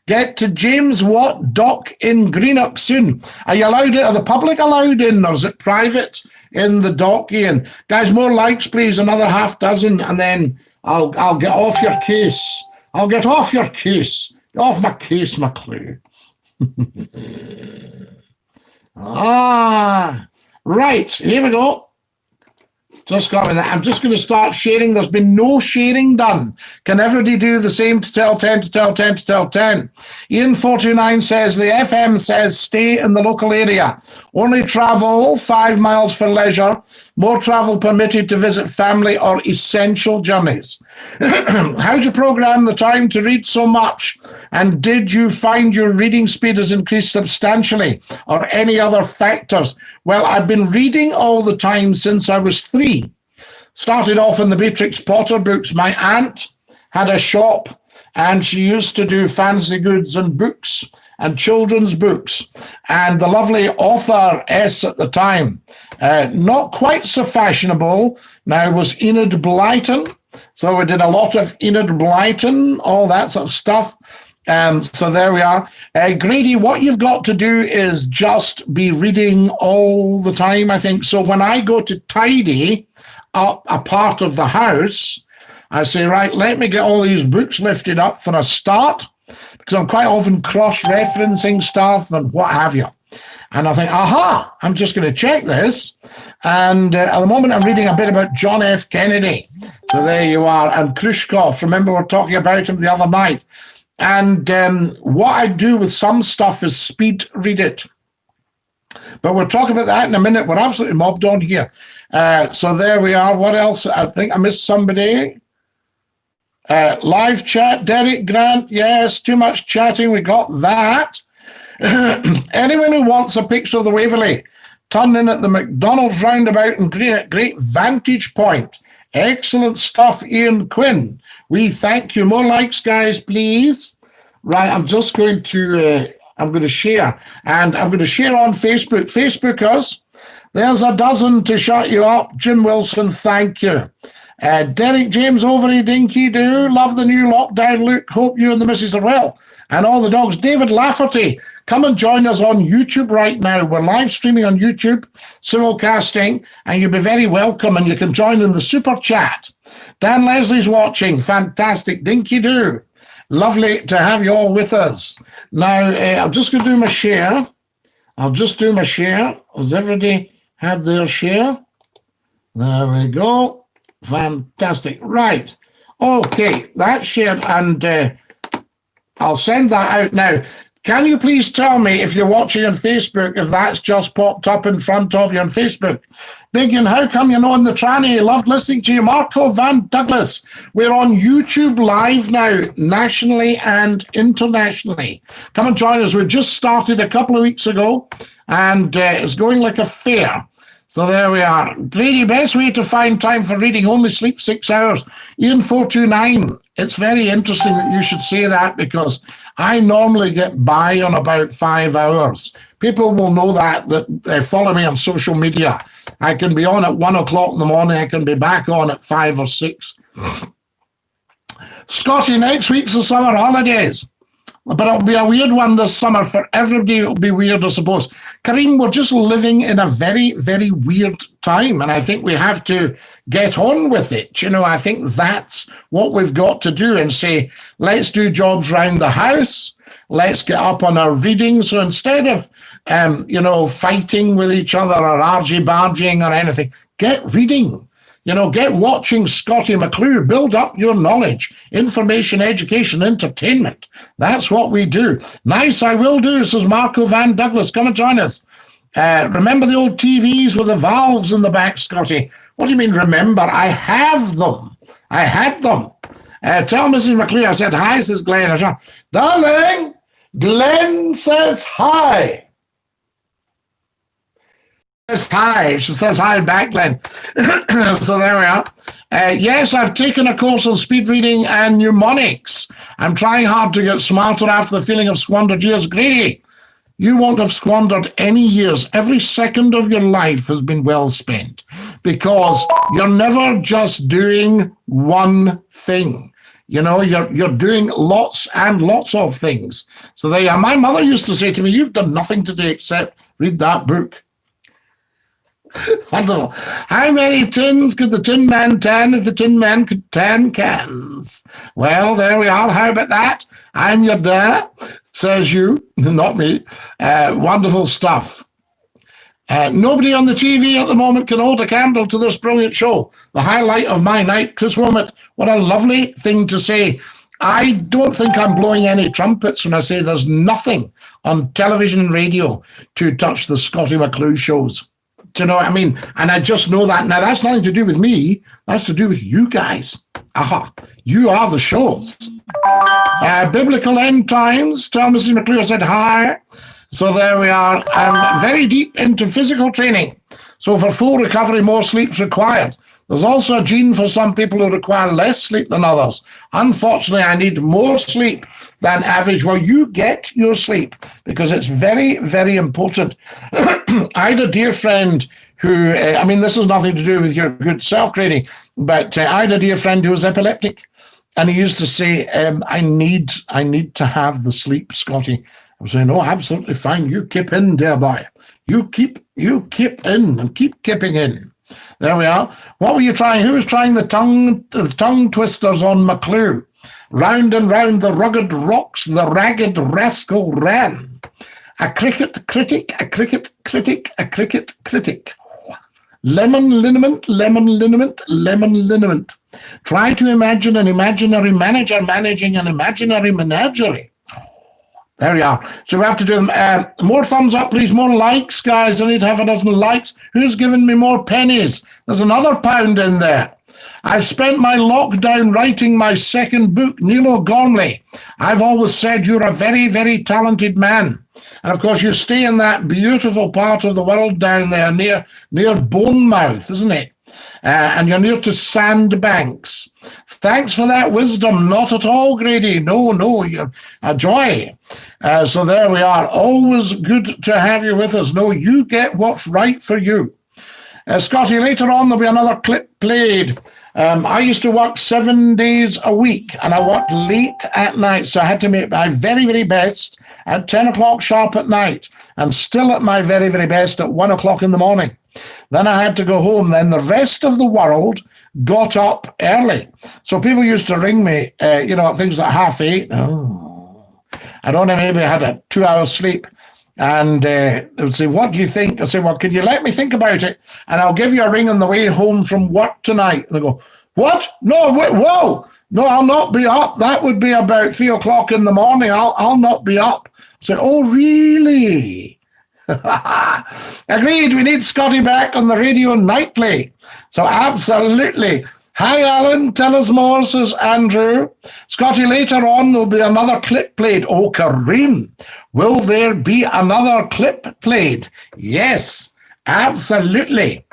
get to James Watt Dock in Greenock soon. Are you allowed in? Are the public allowed in, or is it private in the dock, Ian? Guys, more likes, please, another half dozen, and then I'll get off your case. I'll get off your case. Get off my case, McClue. Right, here we go. Just got that. I'm just going to start sharing. There's been no sharing done. Can everybody do the same to tell 10 to tell 10 to tell 10? Ian429 says, the FM says stay in the local area. Only travel 5 miles for leisure. More travel permitted to visit family or essential journeys. How do you program the time to read so much? And did you find your reading speed has increased substantially, or any other factors? Well, I've been reading all the time since I was 3. Started off in the Beatrix Potter books. My aunt had a shop and she used to do fancy goods and books and children's books. And the lovely author S at the time, not quite so fashionable now, was Enid Blyton. So we did a lot of Enid Blyton, all that sort of stuff. So there we are. Grady, what you've got to do is just be reading all the time, I think. So when I go to tidy up a part of the house, I say, right, let me get all these books lifted up for a start, because I'm quite often cross-referencing stuff and what have you. And I think, aha, I'm just going to check this. And at the moment, I'm reading a bit about John F. Kennedy. So there you are. And Khrushchev, remember we were talking about him the other night. And what I do with some stuff is speed read it. But we'll talk about that in a minute. We're absolutely mobbed on here. So there we are. What else? I think I missed somebody. Live chat, Derek Grant. Yes, too much chatting. We got that. Anyone who wants a picture of the Waverley, turn in at the McDonald's roundabout in Greenock. Great vantage point. Excellent stuff, Ian Quinn. We thank you. More likes, guys, please. Right, I'm just going to, I'm going to share. And I'm going to share on Facebook. Facebookers, there's a dozen to shut you up. Jim Wilson, thank you. Derek James Overy, Dinky-Doo, love the new lockdown look. Hope you and the missus are well. And all the dogs. David Lafferty, come and join us on YouTube right now. We're live streaming on YouTube, simulcasting, and you'll be very welcome. And you can join in the super chat. Dan Leslie's watching. Fantastic. Dinky-Doo. Lovely to have you all with us. Now, I'm just going to do my share. I'll just do my share. Has everybody had their share? There we go. Fantastic. Right. Okay, that's shared, and I'll send that out now. Can you please tell me, if you're watching on Facebook, if that's just popped up in front of you on Facebook? Biggin, how come you're not in the tranny? Loved listening to you. Marco Van Douglas. We're on YouTube Live now, nationally and internationally. Come and join us. We just started a couple of weeks ago, and it's going like a fair. So there we are. Grady, best way to find time for reading, only sleep 6 hours. Ian429, it's very interesting that you should say that, because I normally get by on about 5 hours. People will know that they follow me on social media. I can be on at 1 o'clock in the morning. I can be back on at 5 or 6. Scottie, next week's the summer holidays. But it'll be a weird one this summer for everybody. It'll be weird, I suppose. Kareem, we're just living in a very, very weird time, and I think we have to get on with it. You know, I think that's what we've got to do, and say, let's do jobs round the house. let's get up on our reading. So instead of, fighting with each other or argy-bargying or anything, get reading. Get watching Scottie McClue. Build up your knowledge, information, education, entertainment. That's what we do. Nice, I will do, says Marco Van Douglas. Come and join us. Remember the old TVs with the valves in the back, Scottie? What do you mean, remember? I have them. I had them. Tell Mrs. McClue I said hi, says Glenn. Darling, Glenn says hi. Hi. She says hi back, Glenn. So there we are. Yes, I've taken a course on speed reading and mnemonics. I'm trying hard to get smarter after the feeling of squandered years. Grady, you won't have squandered any years. Every second of your life has been well spent because you're never just doing one thing. You're doing lots and lots of things. So there you are. My mother used to say to me, you've done nothing today except read that book. Wonderful. How many tins could the Tin Man tan if the Tin Man could tan cans? Well, there we are. How about that? I'm your dad, says you, not me. Wonderful stuff. Nobody on the TV at the moment can hold a candle to this brilliant show. The highlight of my night, Chris Wilmot. What a lovely thing to say. I don't think I'm blowing any trumpets when I say there's nothing on television and radio to touch the Scottie McClue shows. Do you know what I mean? And I just know that. Now, that's nothing to do with me. That's to do with you guys. Aha. You are the shows. Biblical End Times. Tell Mrs. McClue I said hi. So there we are. I'm very deep into physical training. So for full recovery, more sleep's required. There's also a gene for some people who require less sleep than others. Unfortunately, I need more sleep than average. Well, you get your sleep because it's very, very important. I had a dear friend who, this has nothing to do with your good self-training, but I had a dear friend who was epileptic. And he used to say, I need to have the sleep, Scottie. I was saying, oh, absolutely fine. You keep in, dear boy. You keep in and keep keeping in. There we are. What were you trying? Who was trying the tongue twisters on McClue? Round and round the rugged rocks, the ragged rascal ran. A cricket critic, a cricket critic, a cricket critic. Lemon liniment, lemon liniment, lemon liniment. Try to imagine an imaginary manager managing an imaginary menagerie. There we are. So we have to do them. More thumbs up, please. More likes, guys. I need half a dozen likes. Who's given me more pennies? There's another £1 in there. I've spent my lockdown writing my second book, Neil O'Gormley. I've always said you're a very, very talented man. And of course, you stay in that beautiful part of the world down there near Bournemouth, isn't it? And you're near to Sandbanks. Thanks for that wisdom. Not at all, Grady. No, you're a joy. So there we are. Always good to have you with us. No, you get what's right for you. Scottie, later on there'll be another clip played. I used to work 7 days a week and I worked late at night. So I had to make my very, very best at 10 o'clock sharp at night and still at my very, very best at 1 o'clock in the morning. Then I had to go home. Then the rest of the world got up early. So people used to ring me, at things like 8:30. Oh, I don't know, maybe I had a 2 hours sleep. And they would say, what do you think? I say, well, can you let me think about it? And I'll give you a ring on the way home from work tonight. And they go, what? No, wait, whoa. No, I'll not be up. That would be about 3 o'clock in the morning. I'll not be up. I said, oh, really? Agreed. We need Scottie back on the radio nightly. So absolutely. Hi, Alan. Tell us more, says Andrew. Scottie, later on, there'll be another clip played. Oh, Kareem, will there be another clip played? Yes, absolutely.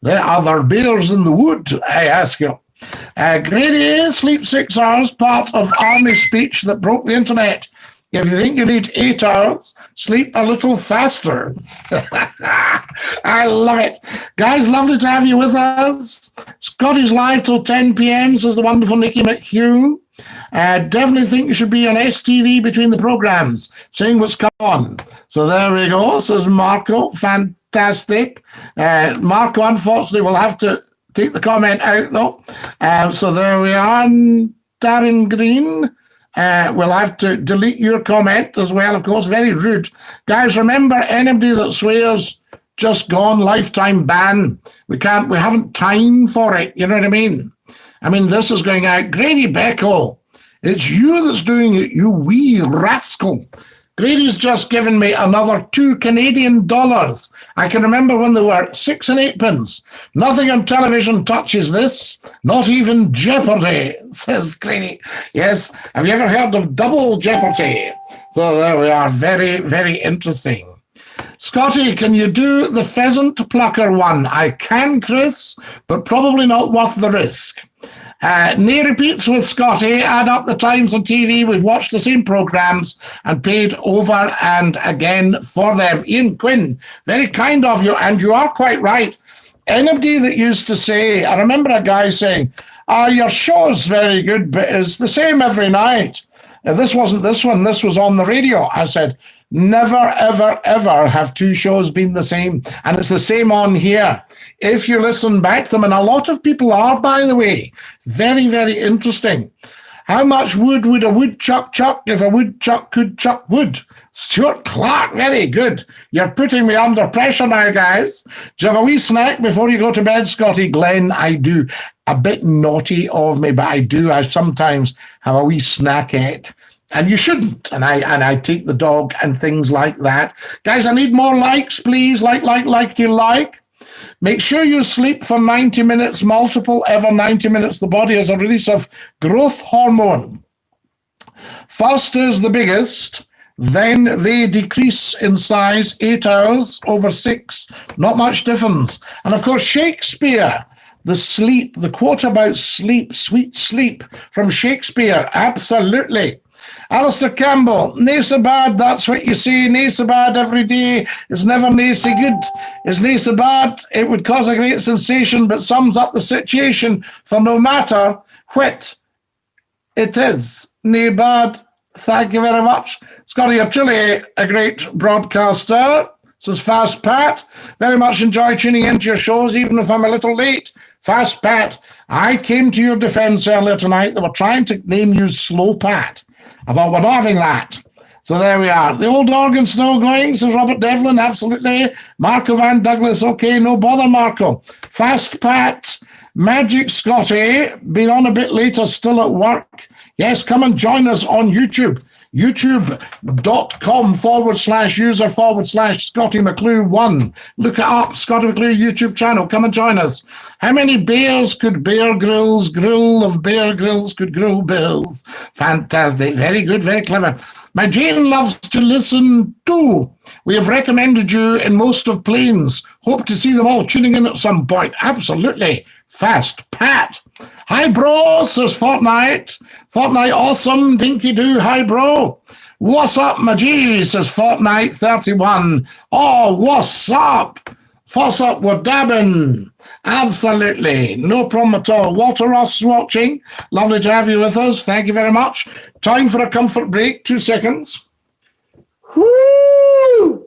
There are other bears in the wood, I ask you. Grady, sleep 6 hours, part of army speech that broke the internet. If you think you need 8 hours, sleep a little faster. I love it. Guys, lovely to have you with us. Scottie's live till 10 p.m., says the wonderful Nikki McHugh. Definitely think you should be on STV between the programs, seeing what's come on. So there we go, says Marco. Fantastic. Marco, unfortunately, will have to take the comment out, though. So there we are. Darren Green. We'll have to delete your comment as well, of course. Very rude. Guys, remember, anybody that swears, just gone, lifetime ban. We haven't time for it. You know what I mean? This is going out. Grady Beckel, it's you that's doing it, you wee rascal. Grady's just given me another $2 Canadian. I can remember when they were 6 and 8 pence. Nothing on television touches this, not even Jeopardy, says Grady. Yes, have you ever heard of double Jeopardy? So there we are, very, very interesting. Scottie, can you do the pheasant plucker one? I can, Chris, but probably not worth the risk. Nay repeats with Scottie. Add up the times on TV. We've watched the same programmes and paid over and again for them. Ian Quinn, very kind of you, and you are quite right. Anybody that used to say, I remember a guy saying, your show's very good, but it's the same every night. If this wasn't this one, this was on the radio. I said, never, ever, ever have two shows been the same. And it's the same on here. If you listen back to them, and a lot of people are, by the way, very, very interesting. How much wood would a woodchuck chuck if a woodchuck could chuck wood? Stuart Clark, very good. You're putting me under pressure now, guys. Do you have a wee snack before you go to bed, Scottie? Glenn, I do. A bit naughty of me, but I do. I sometimes have a wee snackette. And you shouldn't. And I take the dog and things like that. Guys, I need more likes, please. Like. Make sure you sleep for 90 minutes, multiple ever 90 minutes. The body has a release of growth hormone. First is the biggest, then they decrease in size, 8 hours over 6. Not much difference. And of course, Shakespeare, the quote about sleep, sweet sleep from Shakespeare, absolutely. Alistair Campbell, nae so bad, that's what you say, nae so bad every day is never nae so good. Is nae so bad, it would cause a great sensation, but sums up the situation, for no matter what it is. Nae bad, thank you very much. Scottie, you're truly a great broadcaster. Says Fast Pat, very much enjoy tuning into your shows, even if I'm a little late. Fast Pat, I came to your defence earlier tonight. They were trying to name you Slow Pat. I thought, we're not having that. So there we are. The old organ still going, says Robert Devlin, absolutely. Marco Van Douglas, okay, no bother, Marco. Fast Pat, Magic Scottie, been on a bit later, still at work. Yes, come and join us on YouTube. youtube.com/user/Scottie McClue 1. Look it up, Scottie McClue YouTube channel. Come and join us. How many bears could Bear Grylls grill of Bear Grylls could grill bears? Fantastic. Very good, very clever. My Jane loves to listen too. We have recommended you in most of Plains. Hope to see them all tuning in at some point. Absolutely. Fast Pat. Hi, bro, says Fortnite. Fortnite awesome. Dinky-Doo. Hi, bro. What's up, my G, says Fortnite 31. Oh, what's up? What's up, we're dabbing. Absolutely. No problem at all. Walter Ross watching. Lovely to have you with us. Thank you very much. Time for a comfort break. 2 seconds. Woo!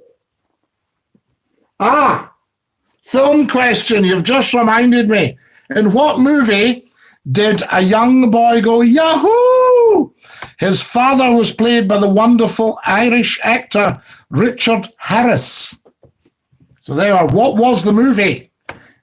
Film question. You've just reminded me. In what movie did a young boy go, Yahoo? His father was played by the wonderful Irish actor Richard Harris. So there are. What was the movie?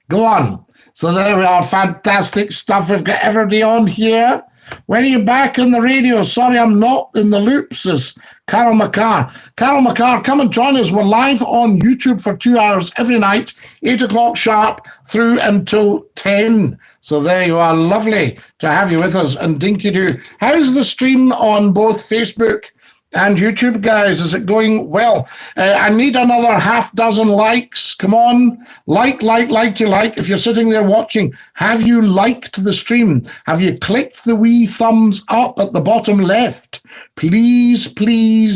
Go on. So there we are. Fantastic stuff. We've got everybody on here. When are you back in the radio? Sorry, I'm not in the loop, says Carol McCarr. Carol McCarr, come and join us. We're live on YouTube for 2 hours every night, 8 o'clock sharp through until 10. So there you are. Lovely to have you with us. And Dinky-Doo. How's the stream on both Facebook and YouTube, guys? Is it going well? I need another half dozen likes. Come on. Like. If you're sitting there watching, have you liked the stream? Have you clicked the wee thumbs up at the bottom left? Please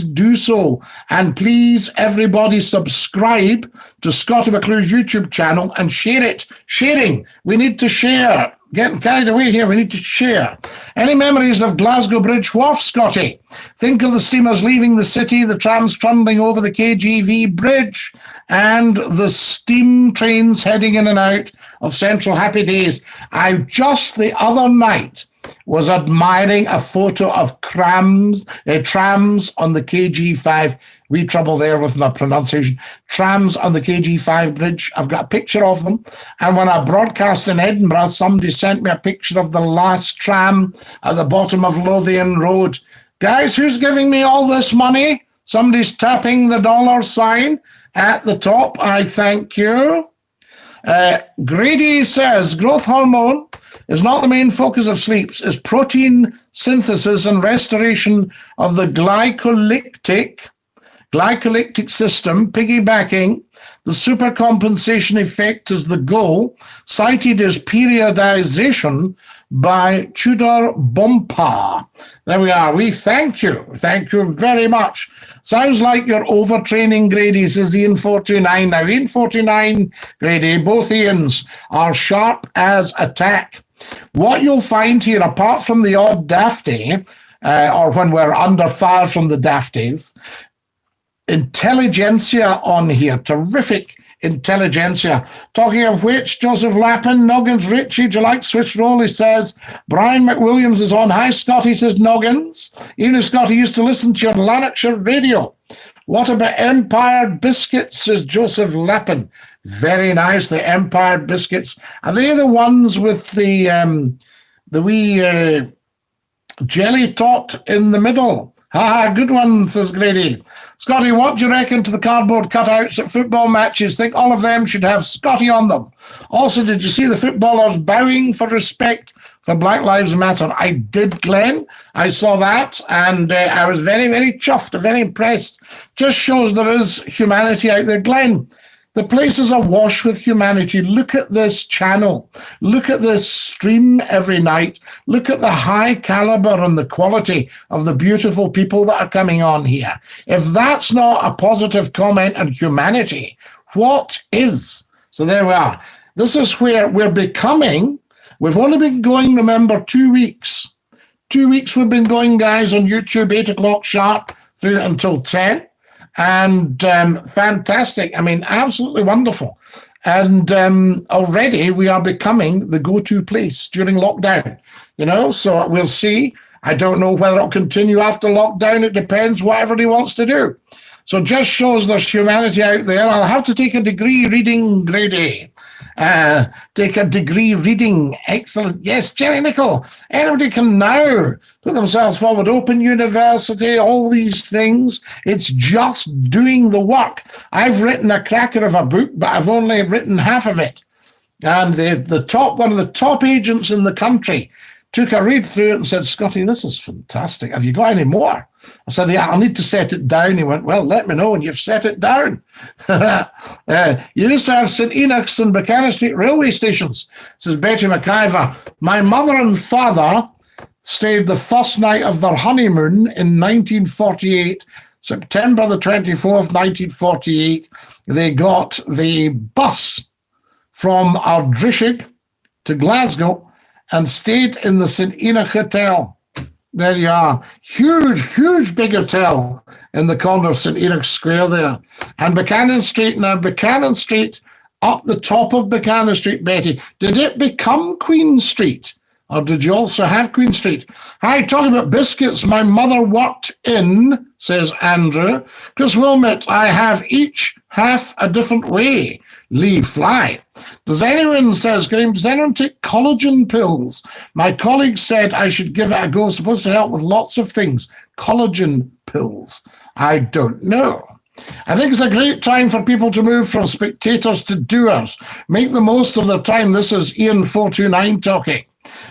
do so. And please, everybody, subscribe to Scottie McClue's YouTube channel and share it. Sharing. We need to share. Getting carried away here, we need to share. Any memories of Glasgow Bridge Wharf, Scottie? Think of the steamers leaving the city, the trams trundling over the KGV Bridge, and the steam trains heading in and out of Central. Happy days. I just the other night was admiring a photo of trams on the KG5. Wee trouble there with my pronunciation. Trams on the KG5 bridge. I've got a picture of them. And when I broadcast in Edinburgh, somebody sent me a picture of the last tram at the bottom of Lothian Road. Guys, who's giving me all this money? Somebody's tapping the dollar sign at the top. I thank you. Grady says, growth hormone is not the main focus of sleep. It's protein synthesis and restoration of the glycolytic system, piggybacking the supercompensation effect is the goal. Cited as periodization by Tudor Bompa. There we are. We thank you. Thank you very much. Sounds like you're overtraining, Grady, says Ian429. Now, Ian429, Grady, both Ians are sharp as a tack. What you'll find here, apart from the odd dafty, or when we're under fire from the dafties, intelligentsia on here, terrific intelligentsia. Talking of which, Joseph Lappin, Noggins, Richie, do you like Swiss roll? He says. Brian McWilliams is on. Hi, Scottie, says Noggins. Even if Scottie used to listen to your Lanarkshire radio. What about Empire Biscuits, says Joseph Lappin. Very nice, the Empire Biscuits. Are they the ones with the wee jelly tot in the middle? Ha, good one, says Grady. Scottie, what do you reckon to the cardboard cutouts at football matches? Think all of them should have Scottie on them. Also, did you see the footballers bowing for respect for Black Lives Matter? I did, Glenn. I saw that, and I was very, very chuffed, very impressed. Just shows there is humanity out there. Glenn, the place is awash with humanity. Look at this channel. Look at this stream every night. Look at the high caliber and the quality of the beautiful people that are coming on here. If that's not a positive comment on humanity, what is? So there we are. This is where we're becoming. We've only been going, remember, 2 weeks. 2 weeks we've been going, guys, on YouTube, 8 o'clock sharp through until 10. And fantastic. I mean, absolutely wonderful. And already we are becoming the go-to place during lockdown, so we'll see. I don't know whether it'll continue after lockdown. It depends what everybody wants to do. So just shows there's humanity out there. I'll have to take a degree reading, Grady. Take a degree reading. Excellent. Yes, Jerry Nichol. Anybody can now put themselves forward. Open University, all these things. It's just doing the work. I've written a cracker of a book, but I've only written half of it. And one of the top agents in the country took a read through it and said, Scottie, this is fantastic. Have you got any more? I said, yeah, I'll need to set it down. He went, well, let me know when you've set it down. You used to have St. Enoch's and Buchanan Street railway stations, says Betty McIver. My mother and father stayed the first night of their honeymoon in 1948, September the 24th, 1948. They got the bus from Ardrishig to Glasgow and stayed in the St. Enoch Hotel. There you are. Huge, huge big hotel in the corner of St. Enoch Square there. And Buchanan Street, now Buchanan Street, up the top of Buchanan Street, Betty, did it become Queen Street? Or did you also have Queen Street? Hi, talking about biscuits, my mother worked in, says Andrew. Chris Wilmot, I have each half a different way. Lee Fly. Does anyone, says Graham, does anyone take collagen pills? My colleague said I should give it a go. It's supposed to help with lots of things. Collagen pills. I don't know. I think it's a great time for people to move from spectators to doers. Make the most of their time. This is Ian429 talking.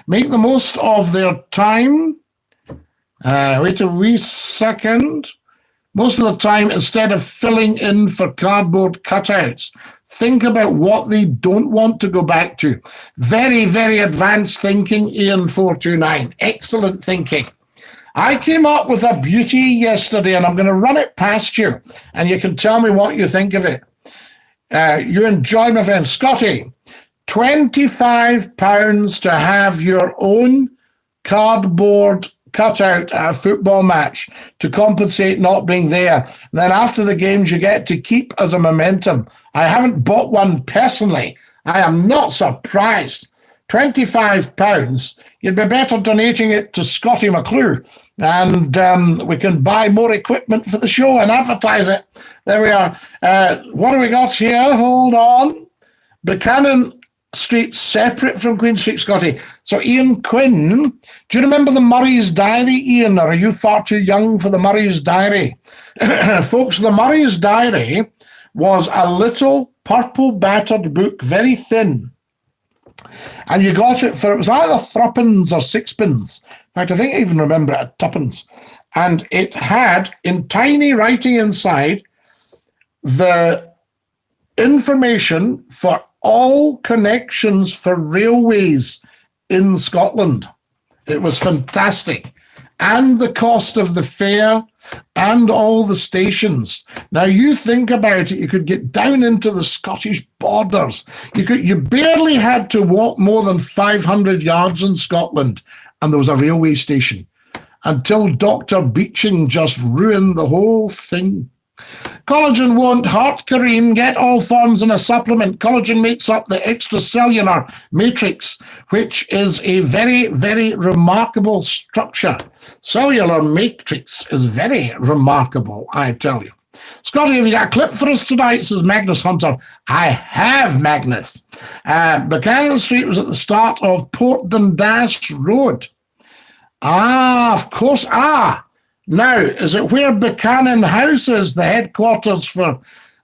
Make the most of their time. Wait a wee second. Most of the time, instead of filling in for cardboard cutouts, think about what they don't want to go back to. Very, very advanced thinking, Ian429. Excellent thinking. I came up with a beauty yesterday, and I'm going to run it past you, and you can tell me what you think of it. You enjoy, my friend. Scottie, £25 to have your own cardboard cutout at a football match to compensate not being there. And then after the games, you get to keep as a momentum. I haven't bought one personally. I am not surprised. £25, you'd be better donating it to Scottie McCLUE, and we can buy more equipment for the show and advertise it. There we are. What do we got here? Hold on. Buchanan Street separate from Queen Street, Scottie. So Ian Quinn, do you remember the Murray's Diary, Ian, or are you far too young for the Murray's Diary? Folks, the Murray's Diary was a little purple battered book, very thin. And you got it for, it was either threepence or sixpence. In fact, I think I even remember it at tuppence. And it had, in tiny writing inside, the information for all connections for railways in Scotland. It was fantastic. And the cost of the fare and all the stations. Now you think about it, you could get down into the Scottish borders. You barely had to walk more than 500 yards in Scotland, and there was a railway station, until Dr. Beeching just ruined the whole thing. Collagen won't hurt, Karine. Get all forms in a supplement. Collagen makes up the extracellular matrix, which is a very, very remarkable structure. Cellular matrix is very remarkable, I tell you. Scottie, have you got a clip for us tonight? Says Magnus Hunter. I have, Magnus. Buchanan Street was at the start of Port Dundas Road. Ah, of course. Now, is it where Buchanan House is, the headquarters for,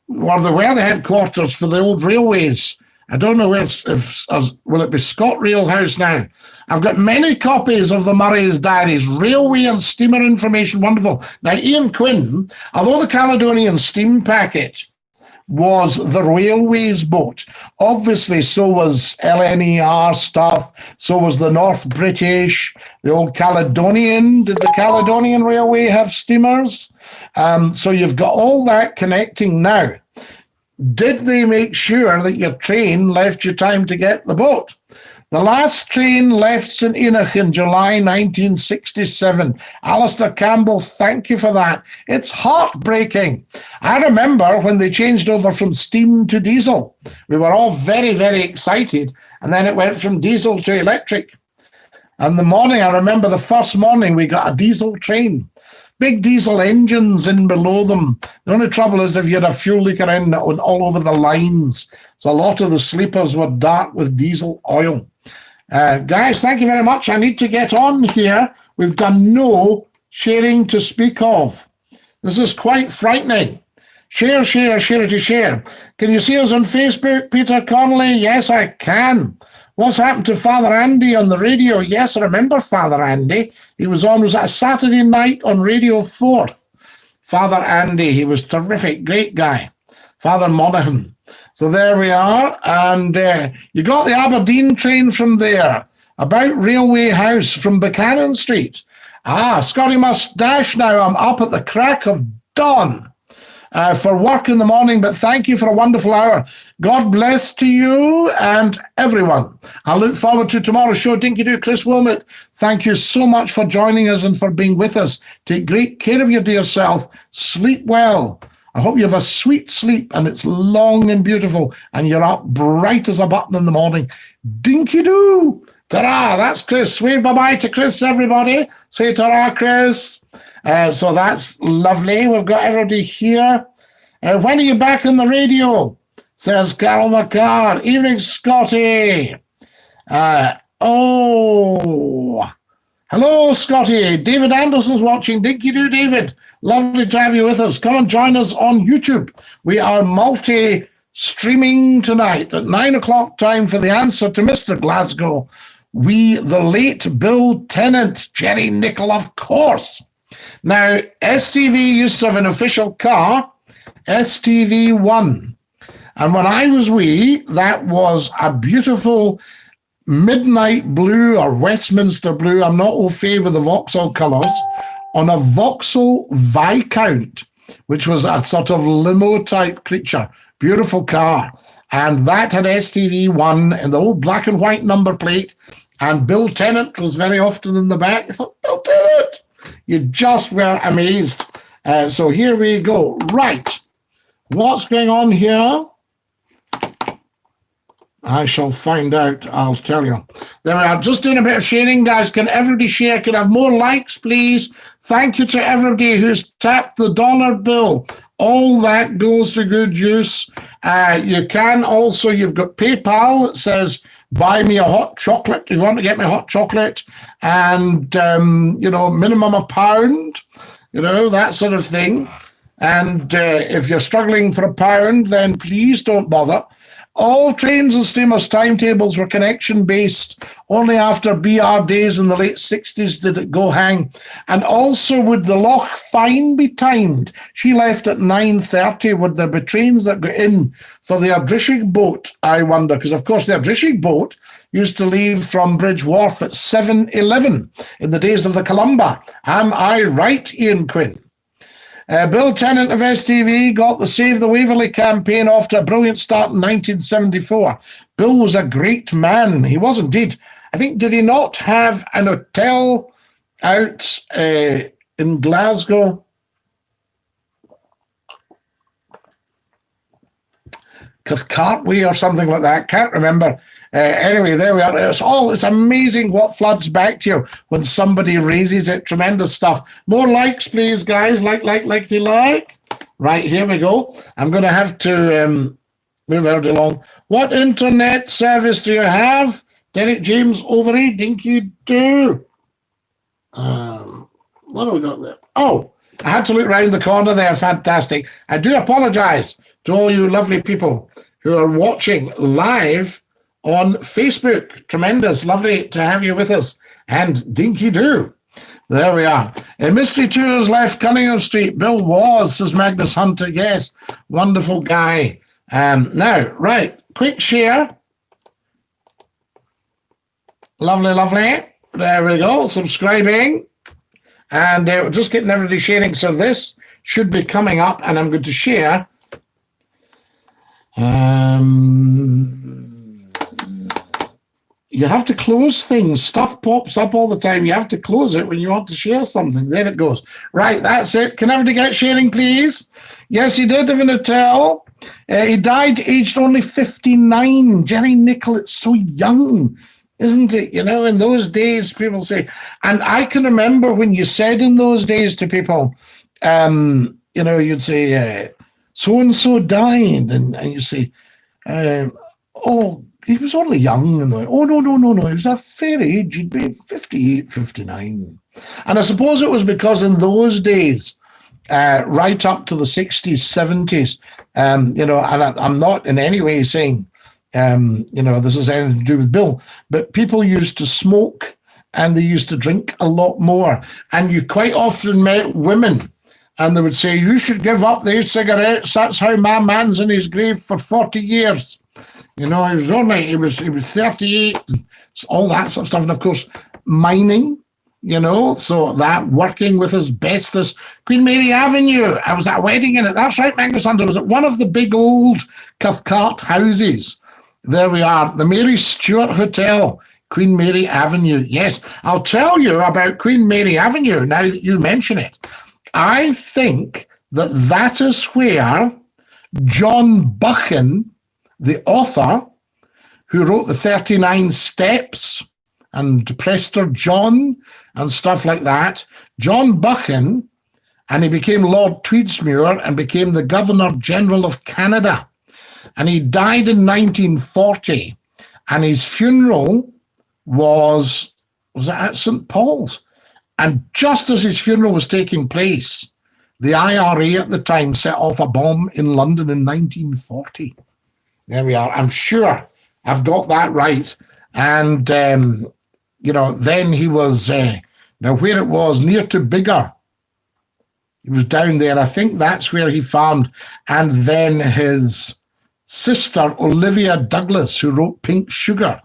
or they were the headquarters for the old railways? I don't know where will it be ScotRail House now? I've got many copies of the Murray's Diaries, railway and steamer information, wonderful. Now, Ian Quinn, although the Caledonian steam packet was the railways boat, obviously so was LNER stuff, so was the North British, the old Caledonian. Did the Caledonian Railway have steamers? So you've got all that connecting now. Did they make sure that your train left you time to get the boat? The last train left St Enoch in July 1967. Alistair Campbell, thank you for that. It's heartbreaking. I remember when they changed over from steam to diesel. We were all very, very excited. And then it went from diesel to electric. And the morning, I remember the first morning we got a diesel train. Big diesel engines in below them. The only trouble is if you had a fuel leaker in all over the lines. So a lot of the sleepers were dark with diesel oil. Guys, thank you very much. I need to get on here. We've done no sharing to speak of. This is quite frightening. Share, share, share to share. Can you see us on Facebook, Peter Connolly? Yes, I can. What's happened to Father Andy on the radio? Yes, I remember Father Andy. He was that a Saturday night on Radio 4th. Father Andy, he was terrific, great guy. Father Monaghan. So there we are, and you got the Aberdeen train from there, about Railway House from Buchanan Street. Scottie must dash now. I'm up at the crack of dawn for work in the morning, but thank you for a wonderful hour. God bless to you and everyone. I look forward to tomorrow's show. Dinky-Doo, Chris Wilmot, thank you so much for joining us and for being with us. Take great care of your dear self. Sleep well. I hope you have a sweet sleep and it's long and beautiful and you're up bright as a button in the morning. Dinky-Doo. Ta-ra, that's Chris. Wave bye-bye to Chris, everybody. Say ta-ra, Chris. So that's lovely. We've got everybody here. When are you back on the radio? Says Carol McCarr. Evening, Scottie. Hello, Scottie. David Anderson's watching. Dinky-Doo, David. Lovely to have you with us. Come and join us on YouTube. We are multi-streaming tonight at 9 o'clock time for the answer to Mr. Glasgow. The late Bill Tennant, Jerry Nichol, of course. Now, STV used to have an official car, STV1. And when I was wee, that was a beautiful midnight blue or Westminster blue. I'm not au fait with the Vauxhall colours. On a Vauxhall Viscount, which was a sort of limo-type creature. Beautiful car. And that had STV1 and the old black and white number plate. And Bill Tennant was very often in the back. I thought, Bill Tennant! You just were amazed. So here we go. Right. What's going on here? I shall find out, I'll tell you. There we are, just doing a bit of sharing, guys. Can everybody share? Can I have more likes, please? Thank you to everybody who's tapped the dollar bill. All that goes to good use. You can also, you've got PayPal. It says, buy me a hot chocolate. You want to get me hot chocolate? And, minimum £1, that sort of thing. And if you're struggling for £1, then please don't bother. All trains and steamers timetables were connection-based. Only after BR days in the late 60s did it go hang. And also, would the Loch Fyne be timed? She left at 9:30. Would there be trains that go in for the Ardrishig boat, I wonder? Because, of course, the Ardrishig boat used to leave from Bridge Wharf at 7:11 in the days of the Columba. Am I right, Ian Quinn? Bill Tennant of STV got the Save the Waverley campaign off to a brilliant start in 1974. Bill was a great man. He was indeed. I think, did he not have an hotel out in Glasgow? Cathcartway or something like that. Can't remember. Anyway, there we are. It's amazing what floods back to you when somebody raises it. Tremendous stuff. More likes, please, guys. Like. Right, here we go. I'm going to have to move out along. What internet service do you have? Derek James Overy, Dinky-Doo. What have we got there? Oh, I had to look round the corner there. Fantastic. I do apologise to all you lovely people who are watching live on Facebook. Tremendous. Lovely to have you with us. And Dinky-Doo. There we are. Mystery Tours left Cunningham Street. Bill was, says Magnus Hunter. Yes, wonderful guy. Now, right, quick share. Lovely. There we go. Subscribing. And we're just getting everybody sharing. So this should be coming up, and I'm going to share. You have to close things. Stuff pops up all the time. You have to close it when you want to share something. There it goes. Right, that's it. Can everybody get sharing, please? Yes, he did live in a hotel. He died aged only 59. Jerry Nichol, it's so young, isn't it? In those days, people say, and I can remember when you said in those days to people, you'd say, so-and-so died, and you say, oh, he was only young. And oh, no, he was a fair age. He'd be 58, 59. And I suppose it was because in those days, right up to the 60s, 70s, and I'm not in any way saying, this has anything to do with Bill, but people used to smoke and they used to drink a lot more. And you quite often met women and they would say, you should give up these cigarettes. That's how my man's in his grave for 40 years. He was 38, and all that sort of stuff. And of course, mining, so that working with asbestos. Queen Mary Avenue, I was at a wedding in it. That's right, Magnus Hunter. Was at one of the big old Cathcart houses. There we are, the Mary Stuart Hotel, Queen Mary Avenue. Yes, I'll tell you about Queen Mary Avenue now that you mention it. I think that is where John Buchan, the author who wrote the 39 Steps and Prester John and stuff like that, John Buchan, and he became Lord Tweedsmuir and became the Governor General of Canada. And he died in 1940, and his funeral was at St. Paul's. And just as his funeral was taking place, the IRA at the time set off a bomb in London in 1940. There we are. I'm sure I've got that right. And, then he was, now where it was, near to Biggar. He was down there. I think that's where he found. And then his sister, Olivia Douglas, who wrote Pink Sugar.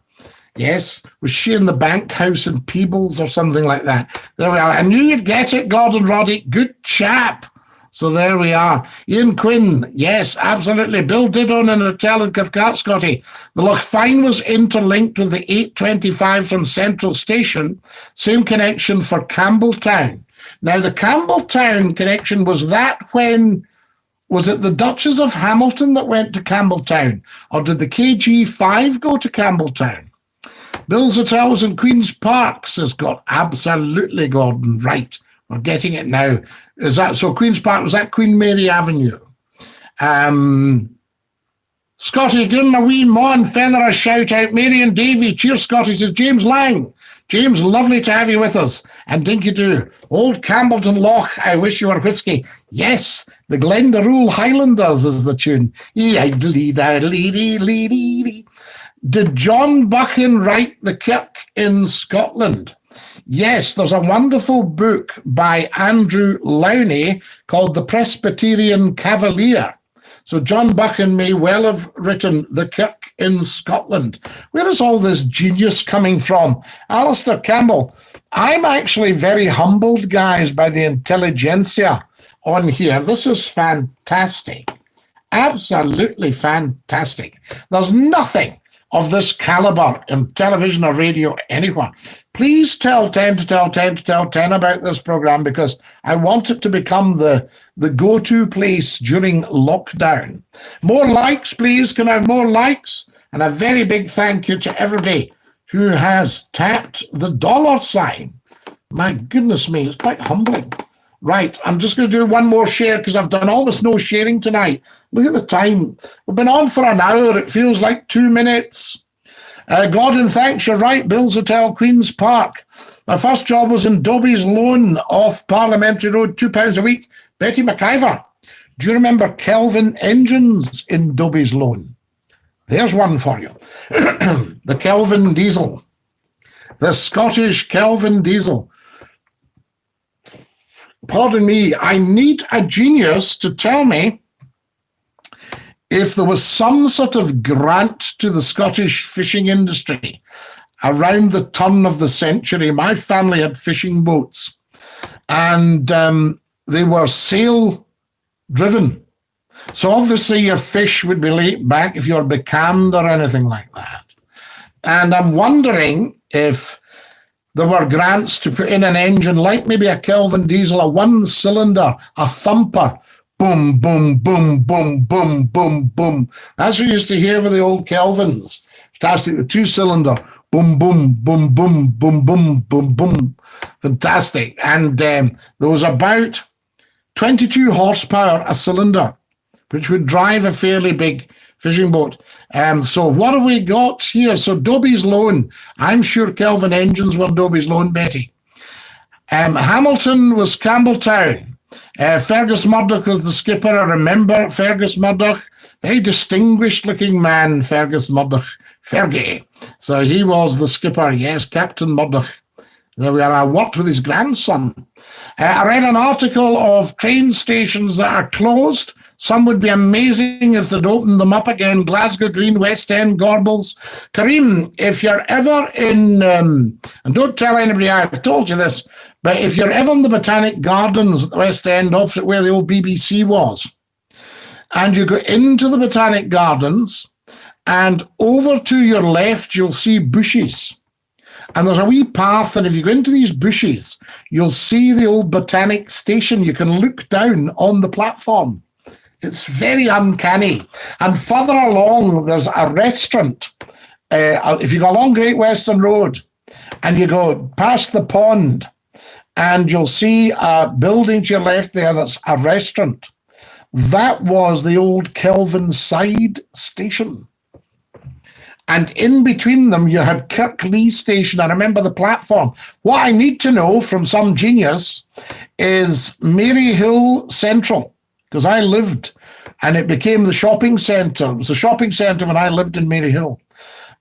Yes, was she in the Bank House in Peebles or something like that? There we are. I knew you'd get it, Gordon Roddick. Good chap. So there we are. Ian Quinn, yes, absolutely. Bill did own an hotel in Cathcart, Scottie. The Loch Fyne was interlinked with the 825 from Central Station. Same connection for Campbelltown. Now, the Campbelltown connection, was that when Was it the Duchess of Hamilton that went to Campbelltown? Or did the KG5 go to Campbelltown? Bill's Hotels in Queen's Park has got absolutely, Gordon, right. We're getting it now. Is that so? Queen's Park, was that Queen Mary Avenue? Scottie, give him a wee maw and feather a shout out. Mary and Davy, cheers, Scottie, says James Lang. James, lovely to have you with us. And Dinky-Doo, Old Campbellton Loch, I wish you were whiskey. Yes, the Glendaruel Highlanders is the tune. Did John Buchan write The Kirk in Scotland? Yes, there's a wonderful book by Andrew Lowney called The Presbyterian Cavalier. So John Buchan may well have written The Kirk in Scotland. Where is all this genius coming from? Alistair Campbell, I'm actually very humbled, guys, by the intelligentsia on here. This is fantastic. Absolutely fantastic. There's nothing of this caliber in television or radio anywhere. Please tell 10 to tell 10 to tell 10 about this program, because I want it to become the go-to place during lockdown. More likes, please. Can I have more likes? And a very big thank you to everybody who has tapped the $sign. My goodness me, it's quite humbling. Right, I'm just going to do one more share because I've done almost no sharing tonight. Look at the time. We've been on for an hour. It feels like 2 minutes. Gordon, thanks. You're right. Bill's Hotel, Queen's Park. My first job was in Dobie's Loan off Parliamentary Road, £2 a week. Betty McIver. Do you remember Kelvin Engines in Dobie's Loan? There's one for you. The Kelvin Diesel. The Scottish Kelvin Diesel. Pardon me, I need a genius to tell me if there was some sort of grant to the Scottish fishing industry around the turn of the century. My family had fishing boats, and they were sail-driven. So obviously your fish would be laid back if you were becalmed or anything like that. And I'm wondering if there were grants to put in an engine like maybe a Kelvin diesel, a one-cylinder, a thumper. Boom, boom, boom, boom, boom, boom, boom. That's what you used to hear with the old Kelvins. Fantastic. The two-cylinder. Boom, boom, boom, boom, boom, boom, boom, boom. Fantastic. And there was about 22 horsepower a cylinder, which would drive a fairly big fishing boat. So what have we got here? So Dobie's Loan. I'm sure Kelvin Engines were Dobie's Loan, Betty. Hamilton was Campbelltown. Fergus Murdoch was the skipper. I remember Fergus Murdoch. Very distinguished-looking man, Fergus Murdoch. Fergie. So he was the skipper, yes, Captain Murdoch. There we are. I worked with his grandson. I read an article of train stations that are closed. Some would be amazing if they'd open them up again. Glasgow Green, West End, Gorbals. Kareem, if you're ever in, and don't tell anybody I've told you this, but if you're ever in the Botanic Gardens at the West End, opposite where the old BBC was, and you go into the Botanic Gardens, and over to your left, you'll see bushes. And there's a wee path, and if you go into these bushes, you'll see the old Botanic Station. You can look down on the platform. It's very uncanny. And further along, there's a restaurant. If you go along Great Western Road and you go past the pond, and you'll see a building to your left there that's a restaurant. That was the old Kelvin Side Station. And in between them, you had Kirklee Station. I remember the platform. What I need to know from some genius is Maryhill Central, because I lived, and it became the shopping centre. It was the shopping centre when I lived in Maryhill.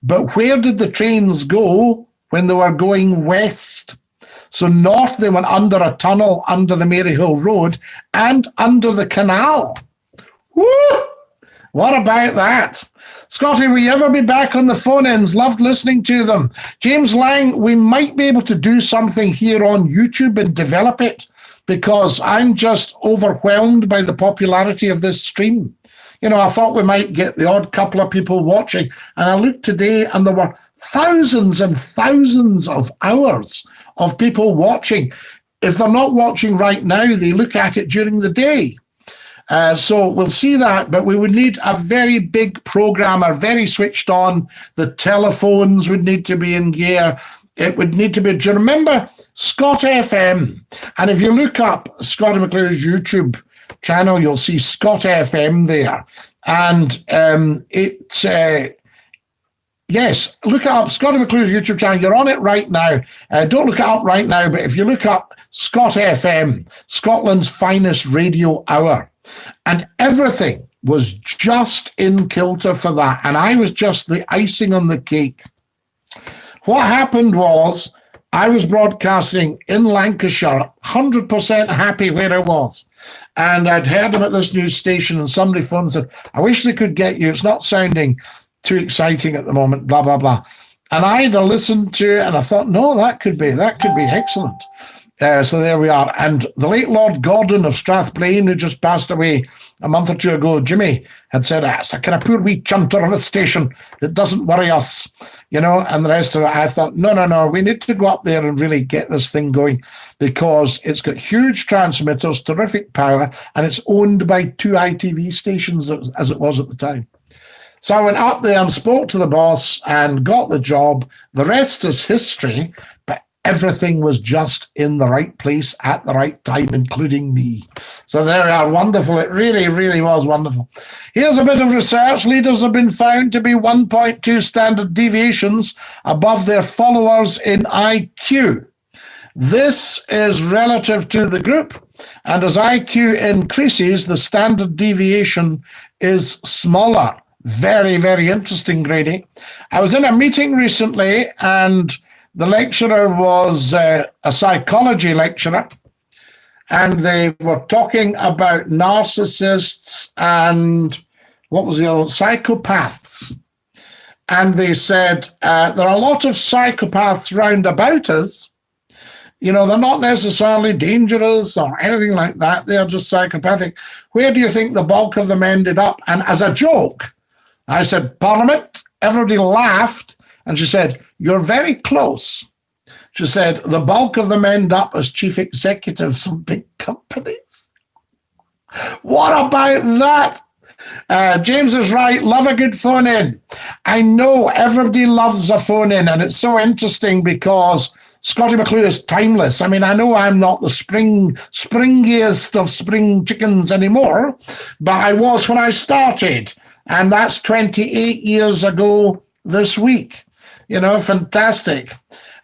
But where did the trains go when they were going west? So north, they went under a tunnel under the Maryhill Road and under the canal. Woo! What about that? Scottie, will you ever be back on the phone-ins? Loved listening to them. James Lang, we might be able to do something here on YouTube and develop it, because I'm just overwhelmed by the popularity of this stream. You know, I thought we might get the odd couple of people watching, and I looked today and there were thousands and thousands of hours of people watching. If they're not watching right now, they look at it during the day. So we'll see that, but we would need a very big programmer, very switched on. The telephones would need to be in gear. It would need to be, do you remember Scott FM? And if you look up Scottie McClue's YouTube channel, you'll see Scott FM there. And yes, look it up, Scottie McClue's YouTube channel. You're on it right now. Don't look it up right now, but if you look up Scott FM, Scotland's finest radio hour, and everything was just in kilter for that. And I was just the icing on the cake. What happened was I was broadcasting in Lancashire, 100% happy where I was. And I'd heard about this news station, and somebody phoned and said, I wish they could get you. It's not sounding too exciting at the moment, blah, blah, blah. And I'd listened to it, and I thought, no, that could be excellent. So there we are. And the late Lord Gordon of Strathblane, who just passed away a month or two ago, Jimmy, had said, it's a kind of poor wee chunter of a station that doesn't worry us, and the rest of it. I thought, no, we need to go up there and really get this thing going, because it's got huge transmitters, terrific power, and it's owned by 2 ITV stations, as it was at the time. So I went up there and spoke to the boss and got the job. The rest is history, but everything was just in the right place at the right time, including me. So there we are, wonderful. It really, really was wonderful. Here's a bit of research. Leaders have been found to be 1.2 standard deviations above their followers in IQ. This is relative to the group, and as IQ increases, the standard deviation is smaller. Very, very interesting, Grady. I was in a meeting recently, and the lecturer was a psychology lecturer, and they were talking about narcissists and what was the other, psychopaths. And they said, there are a lot of psychopaths round about us. They're not necessarily dangerous or anything like that. They're just psychopathic. Where do you think the bulk of them ended up? And as a joke, I said, Parliament. Everybody laughed. And she said, you're very close. She said, the bulk of them end up as chief executives of big companies. What about that? James is right. Love a good phone in. I know everybody loves a phone in, and it's so interesting because Scottie McClue is timeless. I mean, I know I'm not the springiest of spring chickens anymore, but I was when I started, and that's 28 years ago this week. Fantastic.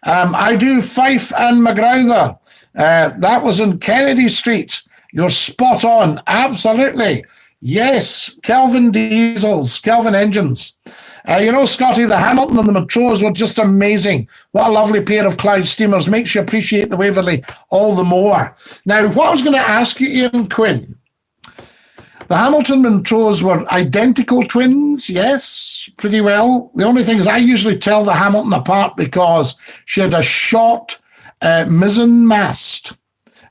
I do Fife and Magrowther. That was in Kennedy Street. You're spot on. Absolutely. Yes. Kelvin diesels, Kelvin engines. Scottie, the Hamilton and the Montrose were just amazing. What a lovely pair of Clyde steamers. Makes you appreciate the Waverley all the more. Now, what I was going to ask you, Ian Quinn, the Hamilton Montrose were identical twins, yes, pretty well. The only thing is I usually tell the Hamilton apart because she had a short mizzen mast.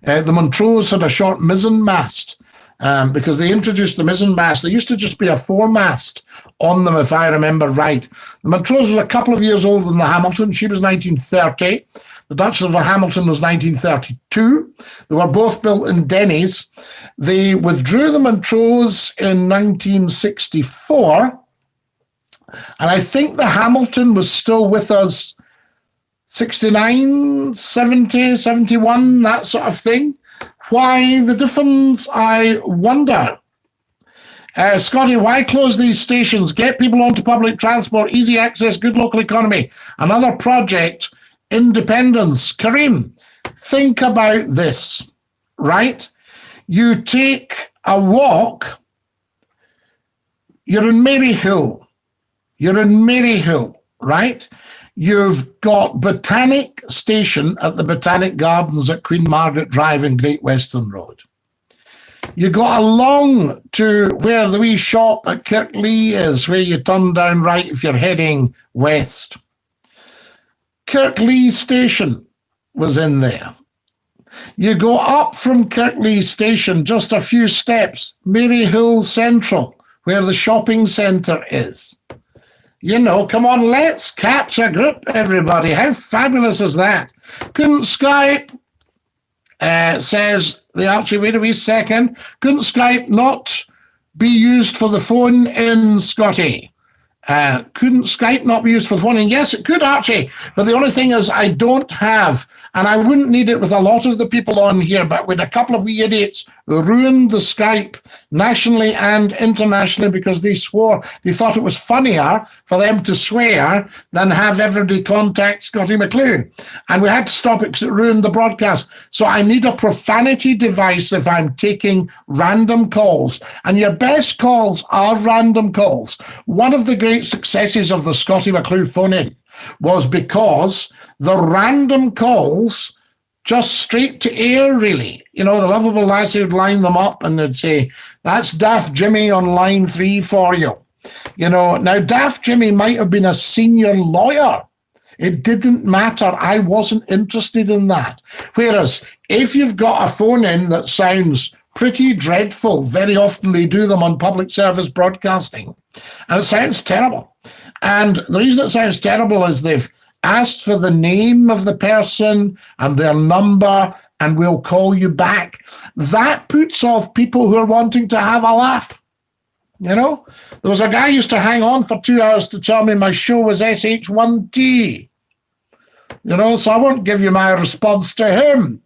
The Montrose had a short mizzen mast because they introduced the mizzen mast. There used to just be a foremast on them, if I remember right. The Montrose was a couple of years older than the Hamilton. She was 1930. The Duchess of Hamilton was 1932. They were both built in Denny's. They withdrew the Montrose in 1964. And I think the Hamilton was still with us 69, 70, 71, that sort of thing. Why the difference, I wonder. Scottie, why close these stations? Get people onto public transport, easy access, good local economy. Another project, independence. Kareem, think about this, right? You take a walk, you're in Maryhill. Right? You've got Botanic Station at the Botanic Gardens at Queen Margaret Drive in Great Western Road. You go along to where the wee shop at Kirklee is, where you turn down right if you're heading west. Kirklee Station was in there. You go up from Kirklee Station just a few steps, Maryhill Central, where the shopping centre is. Come on, let's catch a group, everybody. How fabulous is that? Couldn't Skype says the Archie, wait a wee second. Couldn't Skype not be used for the phone in, Scottie? Couldn't Skype not be used for the phone in? Yes, it could, Archie. But the only thing is I don't have, and I wouldn't need it with a lot of the people on here, but with a couple of wee idiots ruined the Skype nationally and internationally because they swore, they thought it was funnier for them to swear than have everybody contact Scottie McClue. And we had to stop it because it ruined the broadcast. So I need a profanity device if I'm taking random calls. And your best calls are random calls. One of the great successes of the Scottie McClue phone-in was because the random calls just straight to air, really. You know, the lovable lassie would line them up and they'd say, that's Daft Jimmy on line 3 for you. You know, now Daft Jimmy might have been a senior lawyer. It didn't matter. I wasn't interested in that. Whereas if you've got a phone-in that sounds pretty dreadful, very often they do them on public service broadcasting, and it sounds terrible. And the reason it sounds terrible is they've asked for the name of the person and their number, and we'll call you back. That puts off people who are wanting to have a laugh. You know, there was a guy who used to hang on for 2 hours to tell me my show was SH1T. You know, so I won't give you my response to him.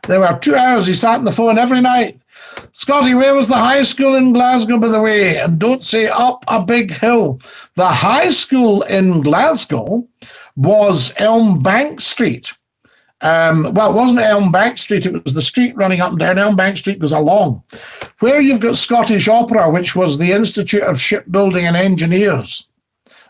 There were 2 hours he sat on the phone every night. Scottie, where was the high school in Glasgow, by the way? And don't say up a big hill. The high school in Glasgow was Elm Bank Street. Well, it wasn't Elm Bank Street. It was the street running up and down. Elm Bank Street goes along. Where you've got Scottish Opera, which was the Institute of Shipbuilding and Engineers,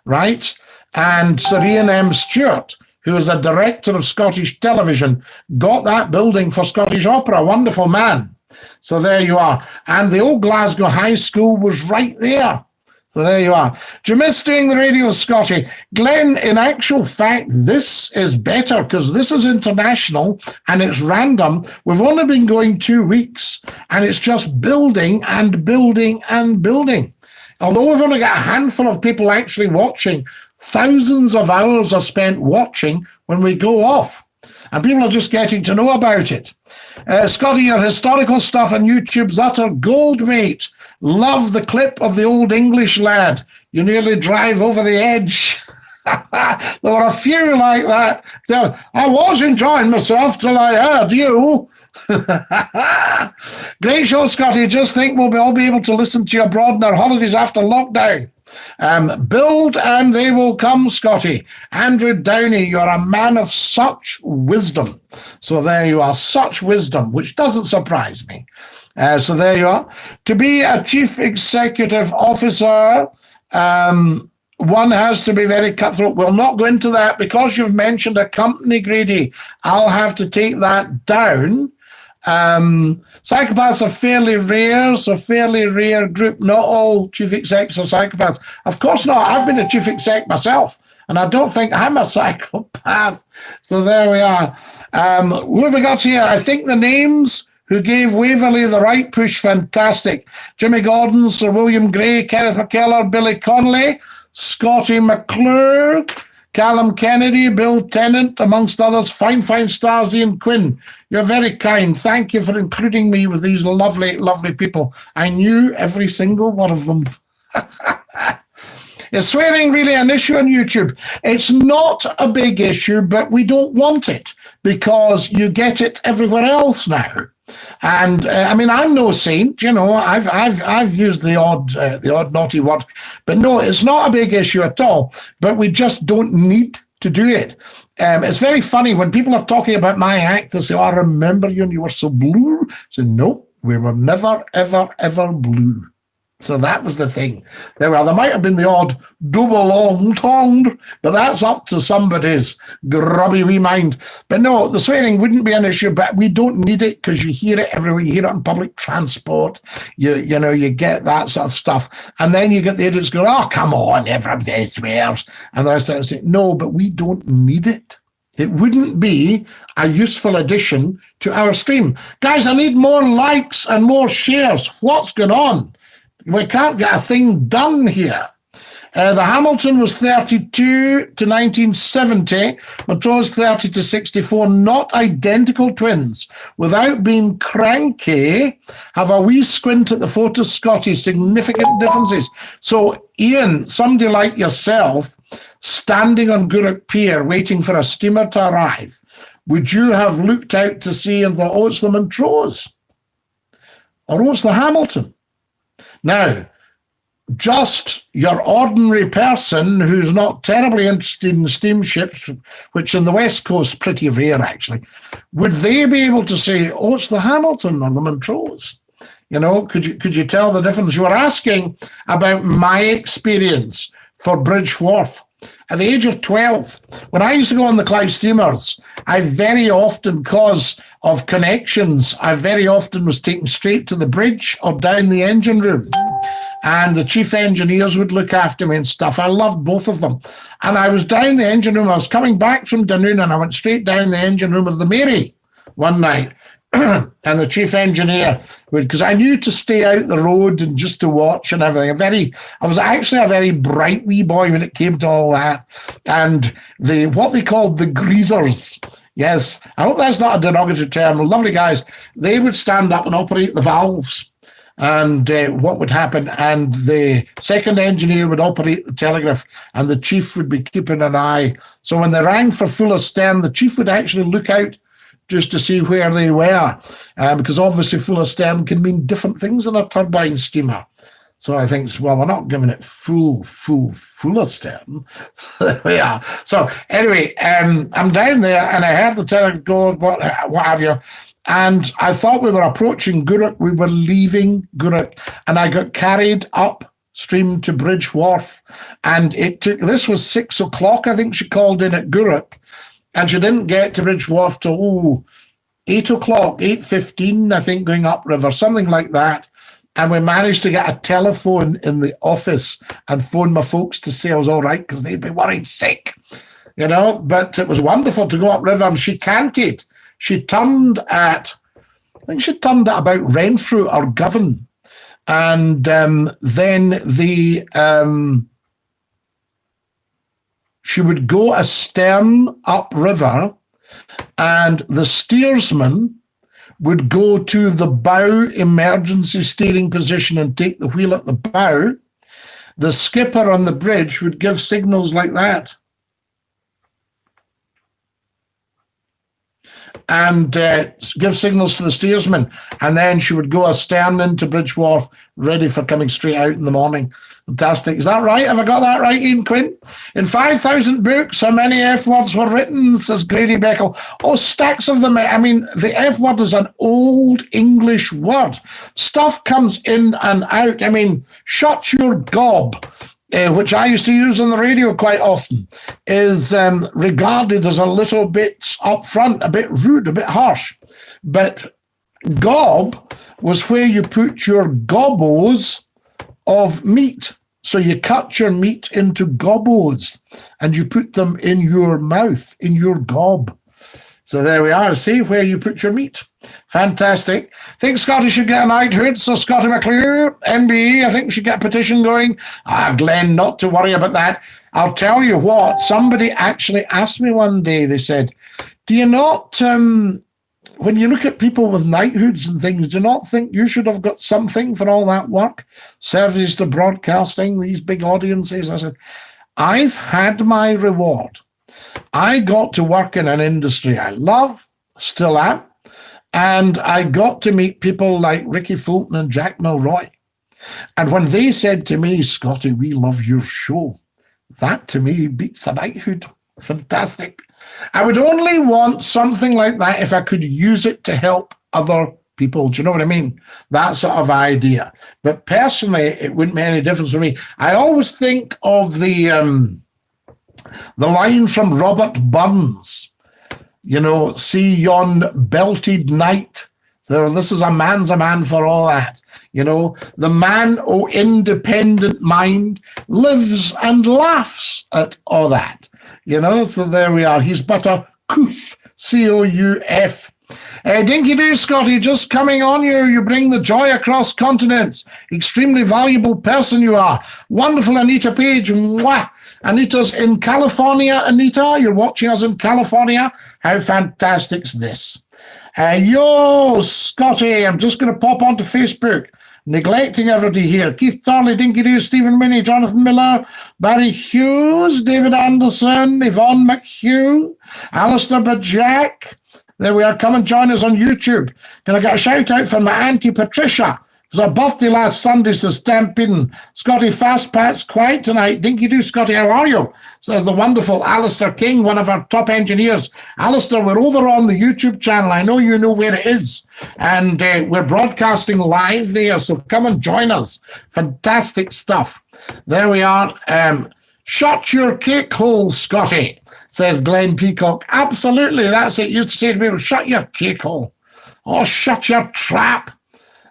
right? And Sir Ian M. Stewart, who was a director of Scottish television, got that building for Scottish Opera. Wonderful man. So there you are. And the old Glasgow High School was right there. So there you are. Do you miss doing the radio, Scottie? Glenn, in actual fact, this is better because this is international and it's random. We've only been going 2 weeks and it's just building and building and building. Although we've only got a handful of people actually watching, thousands of hours are spent watching when we go off. And people are just getting to know about it. Scottie, your historical stuff on YouTube's utter gold, mate. Love the clip of the old English lad. You nearly drive over the edge. There were a few like that. So I was enjoying myself till I heard you. Great show, Scottie. Just think we'll all be able to listen to you abroad on our holidays after lockdown. Build and they will come, Scottie. Andrew Downey, you're a man of such wisdom. So there you are, such wisdom, which doesn't surprise me. So there you are. To be a chief executive officer, one has to be very cutthroat. We'll not go into that because you've mentioned a company, Grady. I'll have to take that down. Psychopaths are fairly rare, so fairly rare group. Not all chief execs are psychopaths. Of course not. I've been a chief exec myself, and I don't think I'm a psychopath. So there we are. Who have we got here? I think the names who gave Waverley the right push, fantastic. Jimmy Gordon, Sir William Gray, Kenneth McKellar, Billy Connolly, Scottie McClue, Callum Kennedy, Bill Tennant, amongst others, fine stars, Ian Quinn. You're very kind. Thank you for including me with these lovely, lovely people. I knew every single one of them. Is swearing really an issue on YouTube? It's not a big issue, but we don't want it because you get it everywhere else now. And I mean, I'm no saint, you know. I've used the odd naughty word, but no, it's not a big issue at all. But we just don't need to do it. It's very funny when people are talking about my act. They say, "Oh, I remember you, and you were so blue." I say, "No, we were never, ever, ever blue." So that was the thing. There might have been the odd double long-tongued, but that's up to somebody's grubby wee mind. But no, the swearing wouldn't be an issue, but we don't need it because you hear it everywhere. You hear it on public transport. You know, you get that sort of stuff. And then you get the idiots going, "Oh, come on, everybody swears." And they're saying, "No, but we don't need it. It wouldn't be a useful addition to our stream." Guys, I need more likes and more shares. What's going on? We can't get a thing done here. The Hamilton was 32 to 1970. Montrose 30 to 64. Not identical twins. Without being cranky, have a wee squint at the photo, Scottie. Significant differences. So, Ian, somebody like yourself, standing on Gourock Pier waiting for a steamer to arrive, would you have looked out to sea and thought, oh, it's the Montrose? Or oh, it's the Hamilton? Now, just your ordinary person who's not terribly interested in steamships, which in the West Coast pretty rare actually, would they be able to say, oh, it's the Hamilton or the Montrose? You know, could you tell the difference? You were asking about my experience for Bridge Wharf. At the age of 12, when I used to go on the Clyde steamers, I very often, because of connections, I very often was taken straight to the bridge or down the engine room. And the chief engineers would look after me and stuff. I loved both of them. And I was down the engine room. I was coming back from Dunoon and I went straight down the engine room of the Mary one night. And the chief engineer would, because I knew to stay out the road and just to watch and everything. I was actually a very bright wee boy when it came to all that. And what they called the greasers, yes, I hope that's not a derogatory term, lovely guys, they would stand up and operate the valves. And what would happen, and the second engineer would operate the telegraph, and the chief would be keeping an eye. So when they rang for full astern, the chief would actually look out just to see where they were, because obviously full astern can mean different things in a turbine steamer. So I think, well, we're not giving it full astern. So there we are. So anyway, I'm down there, and I heard the telegraph go, what have you. And I thought we were approaching Gourock. We were leaving Gourock. And I got carried upstream to Bridge Wharf. And this was 6 o'clock, I think she called in at Gourock. And she didn't get to Bridge Wharf till 8 o'clock, 8:15, I think, going upriver, something like that. And we managed to get a telephone in the office and phone my folks to say I was all right because they'd be worried sick, you know. But it was wonderful to go upriver, and she canted. She turned at about Renfrew or Govan. And then she would go astern upriver, and the steersman would go to the bow emergency steering position and take the wheel at the bow. The skipper on the bridge would give signals like that. And give signals to the steersman. And then she would go astern into Bridge Wharf, ready for coming straight out in the morning. Fantastic. Is that right? Have I got that right, Ian Quinn? In 5,000 books, how many F words were written, says Grady Beckel? Oh, stacks of them. I mean, the F word is an old English word. Stuff comes in and out. I mean, shut your gob, which I used to use on the radio quite often, is regarded as a little bit upfront, a bit rude, a bit harsh. But gob was where you put your gobos of meat. So you cut your meat into gobos and you put them in your mouth, in your gob. So there we are. See where you put your meat. Fantastic. Think Scottie should get a knighthood. So Scottie McClue, MBE, I think we should get a petition going. Glenn, not to worry about that. I'll tell you what, somebody actually asked me one day, they said, do you not, when you look at people with knighthoods and things, do you not think you should have got something for all that work? Service to broadcasting, these big audiences. I said, I've had my reward. I got to work in an industry I love, still am, and I got to meet people like Ricky Fulton and Jack Milroy. And when they said to me, Scottie, we love your show, that to me beats a knighthood. Fantastic. I would only want something like that if I could use it to help other people. Do you know what I mean? That sort of idea. But personally, it wouldn't make any difference for me. I always think of the line from Robert Burns, you know, see yon belted knight. So this is a man for all that. You know, the man, oh independent mind, lives and laughs at all that. You know, so there we are. He's but a coof, C-O-U-F. Dinky-Doo, Scottie, just coming on you. You bring the joy across continents. Extremely valuable person you are. Wonderful, Anita Page. Mwah. Anita's in California, Anita. You're watching us in California. How fantastic's this? Yo, Scottie, I'm just going to pop onto Facebook. Neglecting everybody here. Keith Thorley, Dinky-Doo, Stephen Minnie, Jonathan Miller, Barry Hughes, David Anderson, Yvonne McHugh, Alistair Bajak. There we are. Come and join us on YouTube. Can I get a shout out from my Auntie Patricia? It was her birthday last Sunday, says Stampin. Scottie, fast Pat's quiet tonight. Dinky-Doo, Scottie, how are you? Says the wonderful Alistair King, one of our top engineers. Alistair, we're over on the YouTube channel. I know you know where it is. And we're broadcasting live there, so come and join us. Fantastic stuff. There we are. Shut your cake hole, Scottie, says Glenn Peacock. Absolutely, that's it. Used to say to people, shut your cake hole. Or shut your trap.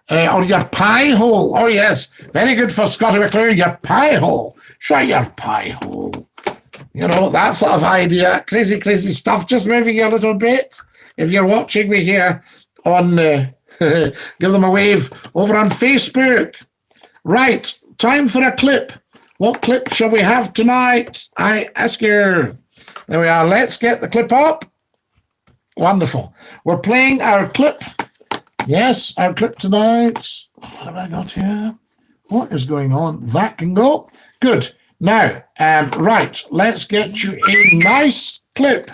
Or your pie hole. Oh, yes. Very good for Scottie McClue. Your pie hole. Shut your pie hole. You know, that sort of idea. Crazy, crazy stuff. Just moving you a little bit. If you're watching me here on, give them a wave over on Facebook. Right. Time for a clip. What clip shall we have tonight? I ask you. There we are. Let's get the clip up. Wonderful. We're playing our clip. Yes, our clip tonight. What have I got here? What is going on? That can go. Good. Now, right, let's get you a nice clip.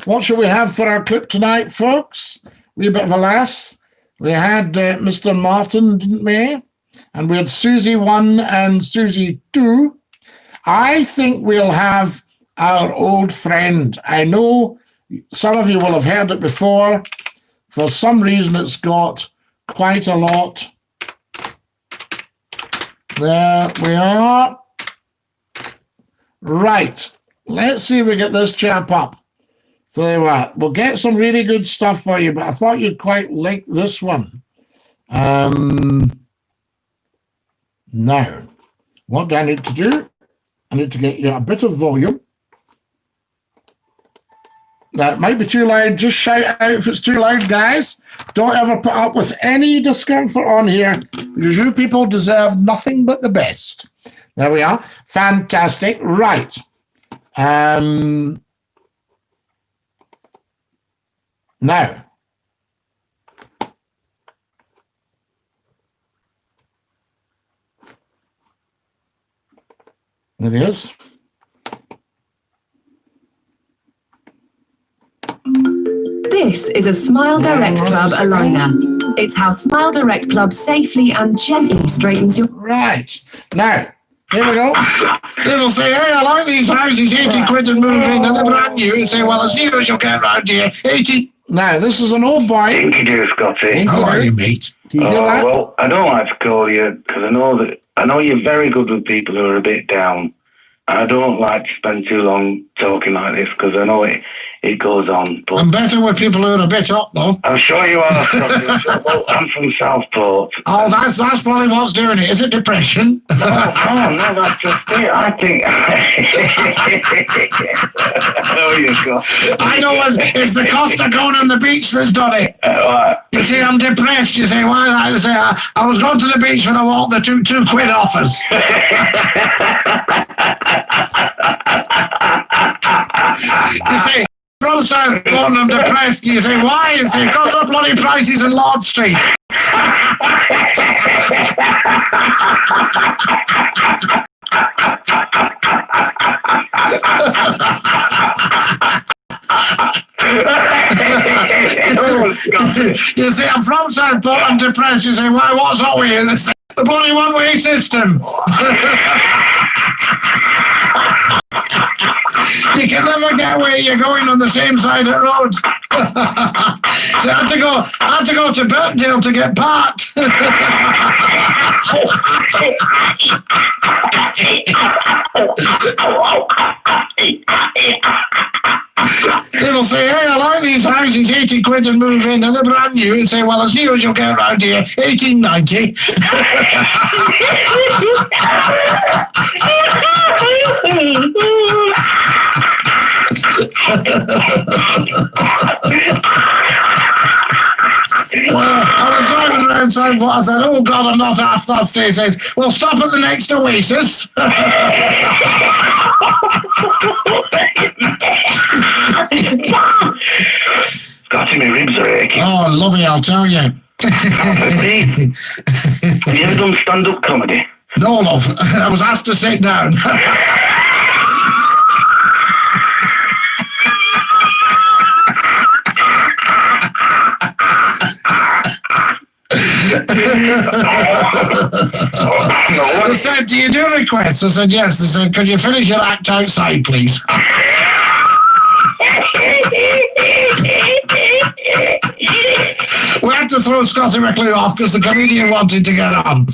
What shall we have for our clip tonight, folks? Wee bit of a laugh. We had Mr. Martin, didn't we? And we had Susie 1 and Susie 2. I think we'll have our old friend. I know some of you will have heard it before. For some reason, it's got quite a lot. There we are. Right. Let's see if we get this chap up. So there we are. We'll get some really good stuff for you, but I thought you'd quite like this one. Now, what do I need to do? I need to get you a bit of volume. Now, it might be too loud. Just shout out if it's too loud, guys. Don't ever put up with any discomfort on here because you people deserve nothing but the best. There we are. Fantastic. Right. Now. There it is. This is a Smile Direct Club aligner. It's how Smile Direct Club safely and gently straightens your... Right. Now, here we go. People say, hey, I like these houses, 80 quid and move in, and they're brand new. You say, well, as new as you'll get around here, 80... Now, this is an old boy. Dinky-Doo, Scottie. How are you, mate? Do you hear that? Well, I don't like to call you, because I know you're very good with people who are a bit down. I don't like to spend too long talking like this, because I know it goes on. But I'm better with people who are a bit up, though. I'm sure you are, Scottie. Well, I'm from Southport. Oh, that's probably what's doing it. Is it depression? No, that's just it. I think... Oh, you go. I know it's the cost of going on the beach that's done it. You see, I'm depressed. You say, why? I say, I was going to the beach for the walk, the two quid offers. You see, from Southport, I'm depressed. You say, why? You say, because of bloody prices in Lord Street. You see, I'm from Southport, I'm depressed. You say, why, what's wrong with you? They say, the bloody one-way system. You can never get where you're going on the same side of the road. So I had to go to Birkdale to get parked. People say, hey, I like these houses, 80 quid and move in, and they're brand new. And say, well, as new as you'll get around here, 1890. outside. I said, oh God, I'm not half thirsty. He says, well, stop at the next Oasis. Scottie, my ribs are aching. Oh, lovely, I'll tell you. Have you ever done stand-up comedy? No, love. I was asked to sit down. They said, do you do requests? I said, yes. They said, could you finish your act outside, please? We had to throw Scottie McCLUE off because the comedian wanted to get on.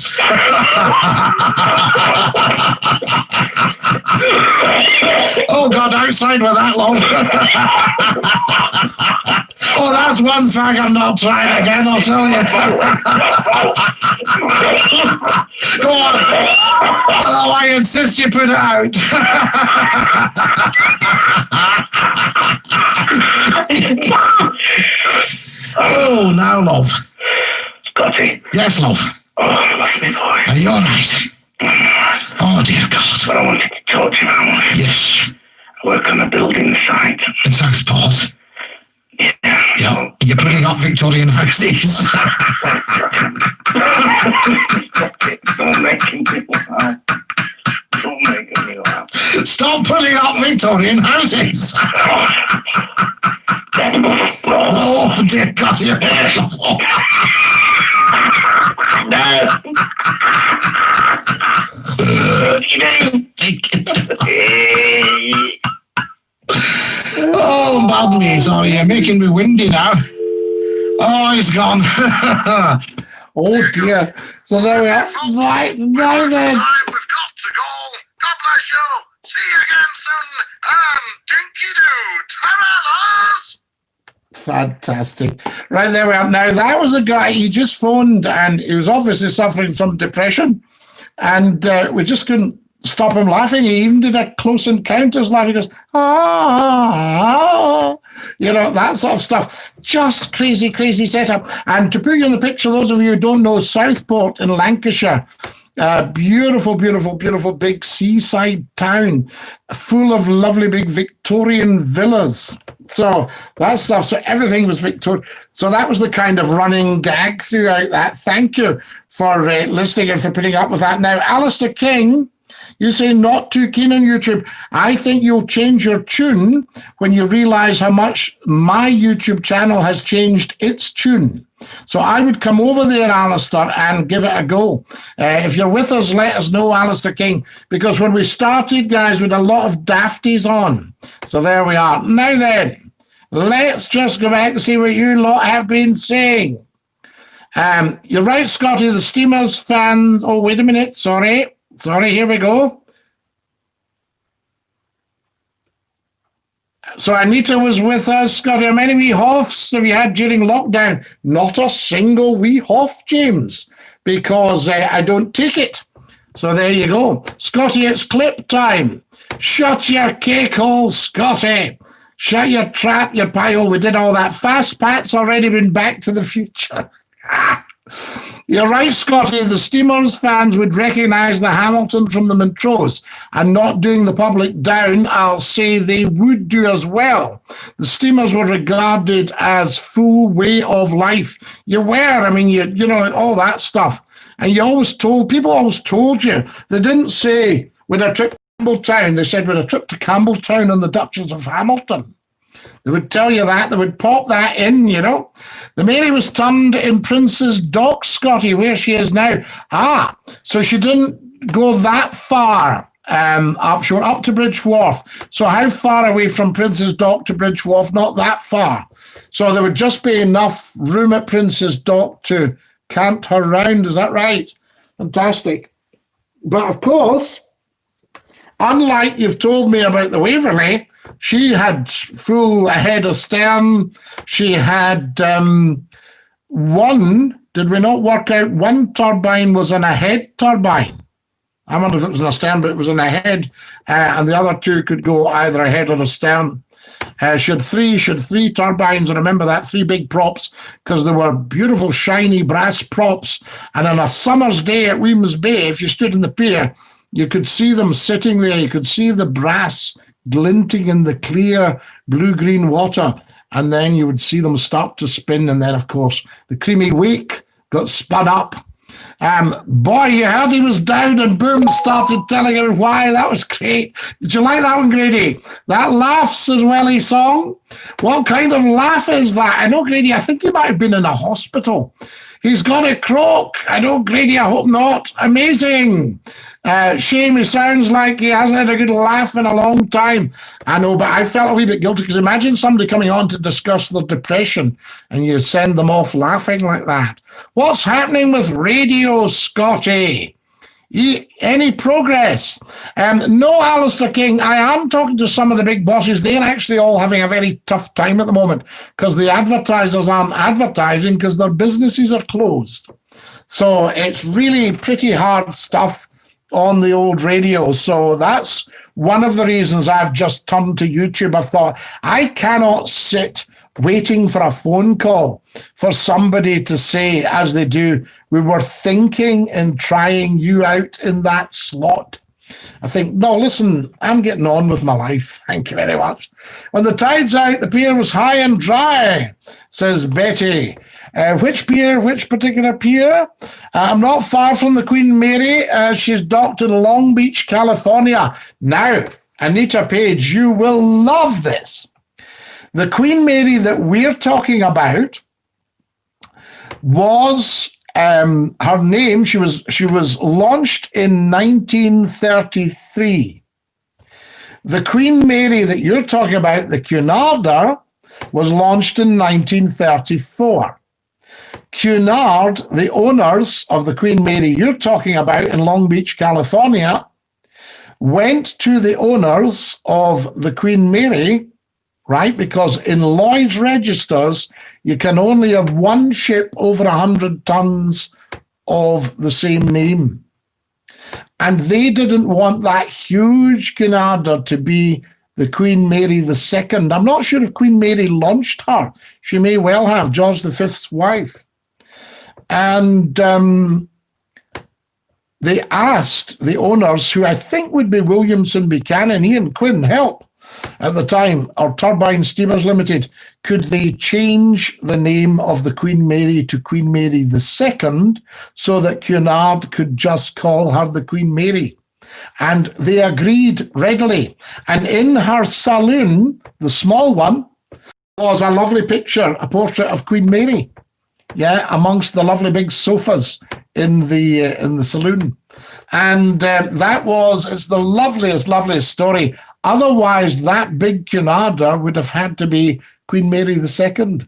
Oh, God, outside with that, love. Oh, that's one fag I'm not trying again, I'll tell you. Go on. Oh, I insist you put it out. Oh, now, love. Scottie. Yes, love. Oh, I lost my voice. Are you all right? Oh, dear God. But I wanted to talk to you about. Yes. I work on a building site. In Southport. Yeah. Yeah. You're putting up Victorian houses. Don't make me laugh. Don't make me laugh. Stop putting up Victorian houses. Oh, dear God. You're Take it. Oh, bad me. Sorry, you're making me windy now. Oh, he's gone. Oh, dear. So there we are. Right, now then. Time, we've got to go. God bless you. See you again soon. And Dinky-Doo. Ta-ra, Fantastic. Right, there we are. Now, that was a guy, he just phoned and he was obviously suffering from depression. And we just couldn't stop him laughing. He even did a Close Encounters laugh. He goes, ah, you know, that sort of stuff. Just crazy, crazy setup. And to put you in the picture, those of you who don't know, Southport in Lancashire, beautiful, beautiful, beautiful big seaside town full of lovely big Victorian villas. So that stuff, so everything was Victorian. So that was the kind of running gag throughout that. Thank you for listening and for putting up with that. Now, Alistair King, you say not too keen on YouTube. I think you'll change your tune when you realize how much my YouTube channel has changed its tune. So I would come over there, Alistair, and give it a go. If you're with us, let us know, Alistair King, because when we started, guys, we had a lot of dafties on. So there we are. Now then, let's just go back and see what you lot have been saying. You're right, Scottie, the Steamers fans. Oh, wait a minute. Sorry, here we go. So Anita was with us. Scottie, how many wee hoffs have you had during lockdown? Not a single wee hoff, James, because I don't take it. So there you go. Scottie, it's clip time. Shut your cake hole, Scottie. Shut your trap, your pie hole. We did all that. Fast Pat's already been Back to the Future. You're right, Scottie. The Steamers fans would recognise the Hamilton from the Montrose, and not doing the public down, I'll say they would do as well. The Steamers were regarded as full way of life. You were, I mean, you know, all that stuff. And you always told, people always told you, they didn't say, with a trip to Campbelltown, they said, with a trip to Campbelltown on the Duchess of Hamilton. They would tell you that. They would pop that in, you know. The Mary was turned in Princess Dock, Scottie, where she is now. Ah, so she didn't go that far up. She went up to Bridge Wharf. So how far away from Princess Dock to Bridge Wharf? Not that far. So there would just be enough room at Princess Dock to cant her round. Is that right? Fantastic. But of course, unlike you've told me about the Waverley, she had full ahead of stern. She had one, did we not work out one turbine was an ahead turbine? I wonder if it was in a stern, but it was in a head, and the other two could go either ahead or astern. She had three turbines, and remember that, 3 big props, because they were beautiful, shiny brass props. And on a summer's day at Weems Bay, if you stood in the pier, you could see them sitting there. You could see the brass glinting in the clear blue-green water, and then you would see them start to spin, and then, of course, the creamy wake got spun up. Boy, you heard he was down, and boom, started telling her why. That was great. Did you like that one, Grady? That laughs as well, he song. What kind of laugh is that? I know, Grady, I think he might have been in a hospital. He's got a croak. I know, Grady, I hope not. Amazing. Shame, he sounds like he hasn't had a good laugh in a long time. I know, but I felt a wee bit guilty, because imagine somebody coming on to discuss their depression and you send them off laughing like that. What's happening with radio, Scottie? Any progress? No, Alistair King. I am talking to some of the big bosses. They're actually all having a very tough time at the moment, because the advertisers aren't advertising because their businesses are closed. So it's really pretty hard stuff on the old radio. So that's one of the reasons I've just turned to YouTube. I thought, I cannot sit waiting for a phone call for somebody to say, as they do, we were thinking and trying you out in that slot. I think, no, listen, I'm getting on with my life. Thank you very much. When the tide's out, the pier was high and dry, says Betty. Which pier? Which particular pier? I'm not far from the Queen Mary. She's docked in Long Beach, California. Now, Anita Page, you will love this. The Queen Mary that we're talking about was her name. She was launched in 1933. The Queen Mary that you're talking about, the Cunarder, was launched in 1934. Cunard, the owners of the Queen Mary you're talking about in Long Beach, California, went to the owners of the Queen Mary, right? Because in Lloyd's registers, you can only have one ship over 100 tons of the same name. And they didn't want that huge Cunarder to be the Queen Mary II. I'm not sure if Queen Mary launched her. She may well have, George V's wife. And they asked the owners, who I think would be Williamson Buchanan, Ian Quinn, help at the time, or Turbine Steamers Limited, could they change the name of the Queen Mary to Queen Mary II so that Cunard could just call her the Queen Mary? And they agreed readily. And in her saloon, the small one, was a lovely picture, a portrait of Queen Mary. Yeah, amongst the lovely big sofas in the saloon. And it's the loveliest story. Otherwise, that big Cunarder would have had to be Queen Mary II.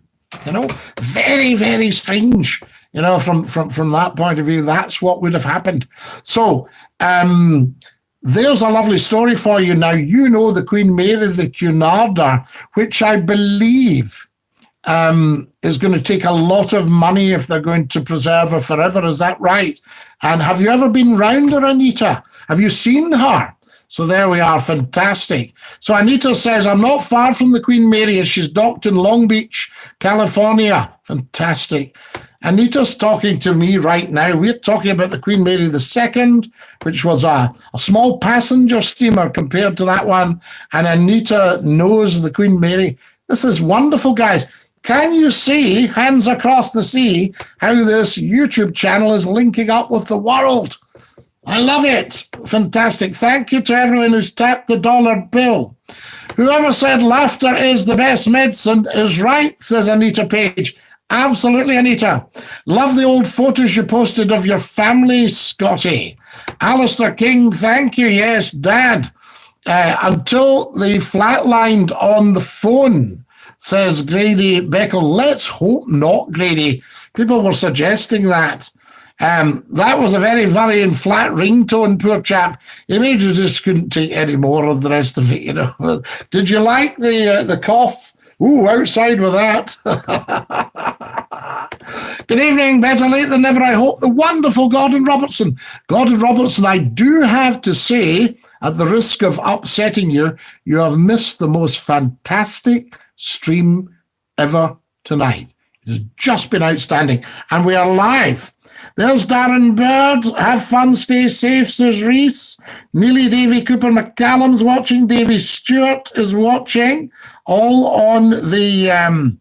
You know, very, very strange. You know, from that point of view, that's what would have happened. So there's a lovely story for you. Now, you know the Queen Mary, the Cunarder, which I believe is going to take a lot of money if they're going to preserve her forever. Is that right? And have you ever been round her, Anita? Have you seen her? So there we are. Fantastic. So Anita says, I'm not far from the Queen Mary as she's docked in Long Beach, California. Fantastic. Anita's talking to me right now. We're talking about the Queen Mary II, which was a small passenger steamer compared to that one. And Anita knows the Queen Mary. This is wonderful, guys. Can you see, hands across the sea, how this YouTube channel is linking up with the world? I love it. Fantastic. Thank you to everyone who's tapped the dollar bill. Whoever said laughter is the best medicine is right, says Anita Page. Absolutely, Anita. Love the old photos you posted of your family, Scottie. Alistair King, thank you. Yes, Dad. Until they flatlined on the phone, says Grady Beckel. Let's hope not, Grady. People were suggesting that. That was a very, very flat ringtone, poor chap. He made you just couldn't take any more of the rest of it, you know. Did you like the cough? Ooh, outside with that. Good evening, better late than never, I hope. The wonderful Gordon Robertson. Gordon Robertson, I do have to say, at the risk of upsetting you, you have missed the most fantastic stream ever tonight. It has just been outstanding. And we are live. There's Darren Bird. Have fun, stay safe, says Reese. Neely Davy Cooper McCallum's watching. Davy Stewart is watching. All on the...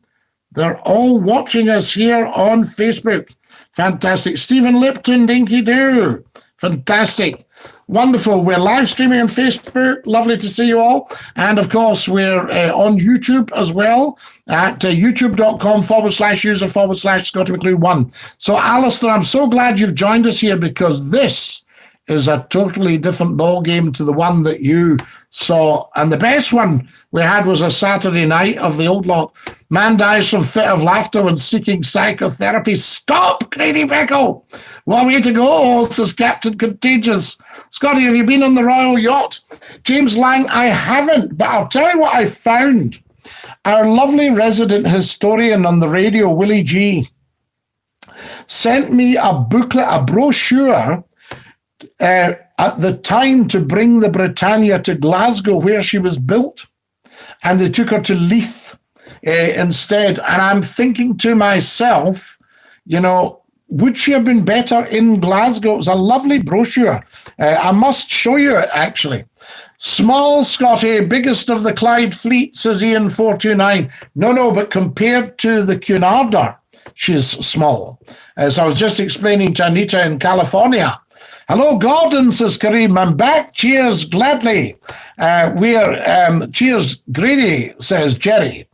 they're all watching us here on Facebook. Fantastic. Stephen Lipton, Dinky-Doo. Fantastic. Wonderful. We're live streaming on Facebook. Lovely to see you all. And of course, we're on YouTube as well at youtube.com/user/Scottie McClue 1. So, Alistair, I'm so glad you've joined us here because this is a totally different ball game to the one that you saw. And the best one we had was a Saturday night of the old lot. Man dies from fit of laughter when seeking psychotherapy. Stop, Grady Beckle. What way to go, says Captain Contagious. Scotty, have you been on the Royal Yacht? James Lang, I haven't, but I'll tell you what I found. Our lovely resident historian on the radio, Willie G, sent me a booklet, a brochure, at the time to bring the Britannia to Glasgow where she was built, and they took her to Leith instead. And I'm thinking to myself, you know, would she have been better in Glasgow? It was a lovely brochure. I must show you it, actually. Small, Scotty, biggest of the Clyde fleet, says Ian 429. No, but compared to the Cunarder, she's small. As I was just explaining to Anita in California. Hello, Gordon, says Kareem. I'm back. Cheers, gladly. Cheers, Grady, says Jerry.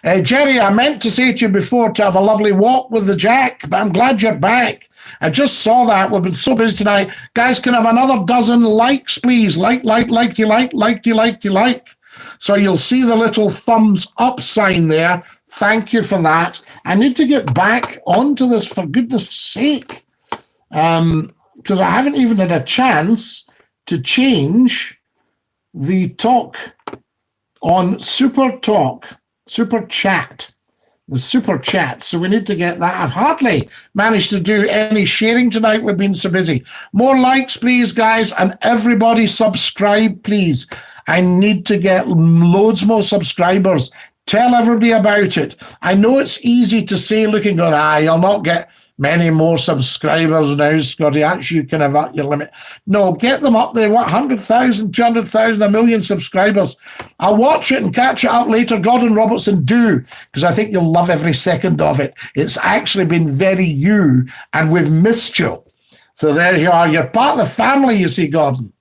Jerry, I meant to say to you before to have a lovely walk with the Jack, but I'm glad you're back. I just saw that. We've been so busy tonight. Guys, can I have another dozen likes, please? Like. So you'll see the little thumbs up sign there. Thank you for that. I need to get back onto this, for goodness sake. Because I haven't even had a chance to change the talk on Super Chat, the Super Chat. So we need to get that. I've hardly managed to do any sharing tonight. We've been so busy. More likes, please, guys, and everybody subscribe, please. I need to get loads more subscribers. Tell everybody about it. I know it's easy to say, looking, going, you'll not get many more subscribers now, Scotty. Actually, you can have at your limit. No, get them up there. What, 100,000, 200,000, 1 million subscribers? I'll watch it and catch it up later. Gordon Robertson, do, because I think you'll love every second of it. It's actually been very you, and we've missed you. So there you are. You're part of the family, you see, Gordon.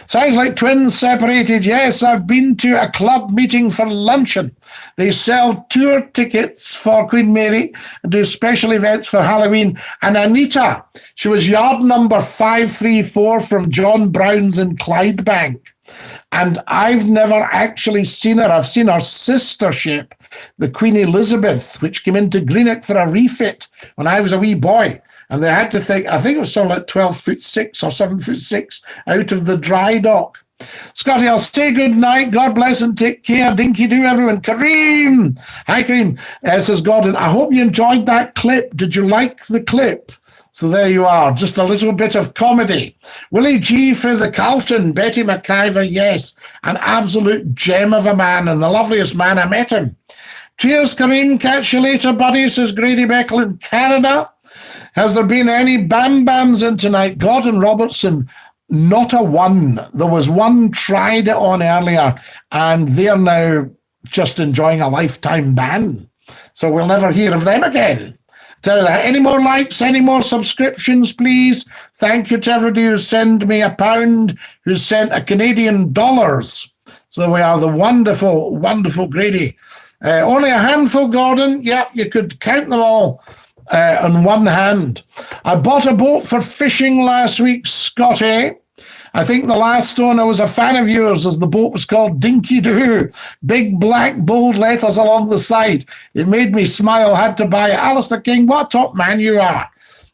Sounds like twins separated. Yes, I've been to a club meeting for luncheon. They sell tour tickets for Queen Mary and do special events for Halloween. And Anita, she was yard number 534 from John Brown's in Clydebank. And I've never actually seen her. I've seen her sister ship, the Queen Elizabeth, which came into Greenock for a refit when I was a wee boy. And they had to think, I think it was something like 12'6" or 7'6" out of the dry dock. Scotty, I'll say good night. God bless and take care. Dinky-Doo, everyone. Kareem. Hi, Kareem. Says Gordon, I hope you enjoyed that clip. Did you like the clip? So there you are. Just a little bit of comedy. Willie G for the Carlton. Betty McIver, yes. An absolute gem of a man and the loveliest man. I met him. Cheers, Kareem. Catch you later, buddy, says Grady Beckle in Canada. Has there been any Bam Bams in tonight? Gordon Robertson, not a one. There was one tried it on earlier, and they're now just enjoying a lifetime ban. So we'll never hear of them again. Tell you that. Any more likes, any more subscriptions, please? Thank you to everybody who sent me £1, who sent a Canadian dollars. So we are the wonderful, wonderful Grady. Only a handful, Gordon. Yep, you could count them all. On one hand. I bought a boat for fishing last week, Scotty. I think the last owner was a fan of yours, as the boat was called Dinky-Doo. Big black bold letters along the side. It made me smile, had to buy it. Alistair King, what a top man you are.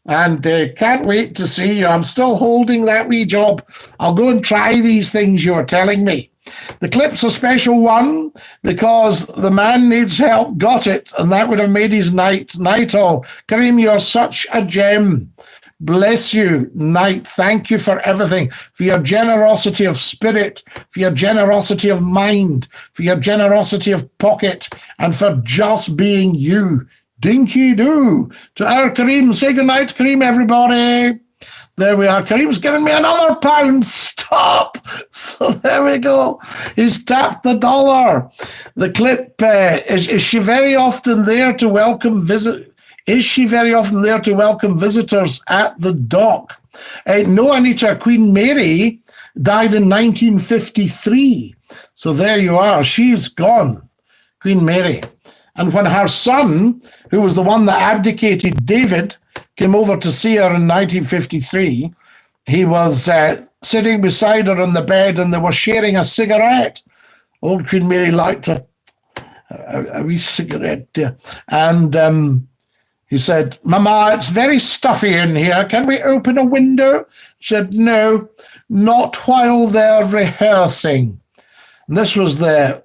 And can't wait to see you. I'm still holding that wee job. I'll go and try these things you were telling me. The clip's a special one because the man needs help, got it, and that would have made his night. Night all. Kareem, you're such a gem. Bless you, Night. Thank you for everything, for your generosity of spirit, for your generosity of mind, for your generosity of pocket, and for just being you. Dinky-Doo. To our Kareem, say goodnight, Kareem, everybody. There we are. Kareem's giving me another £1. Stop. So there we go. He's tapped the dollar. The clip, is she very often there to welcome Is she very often there to welcome visitors at the dock? No, Anita, Queen Mary died in 1953. So there you are. She's gone, Queen Mary. And when her son, who was the one that abdicated, David, came over to see her in 1953, he was sitting beside her on the bed and they were sharing a cigarette. Old Queen Mary liked a wee cigarette, dear. And he said, Mama, it's very stuffy in here. Can we open a window? She said, no, not while they're rehearsing. And this was the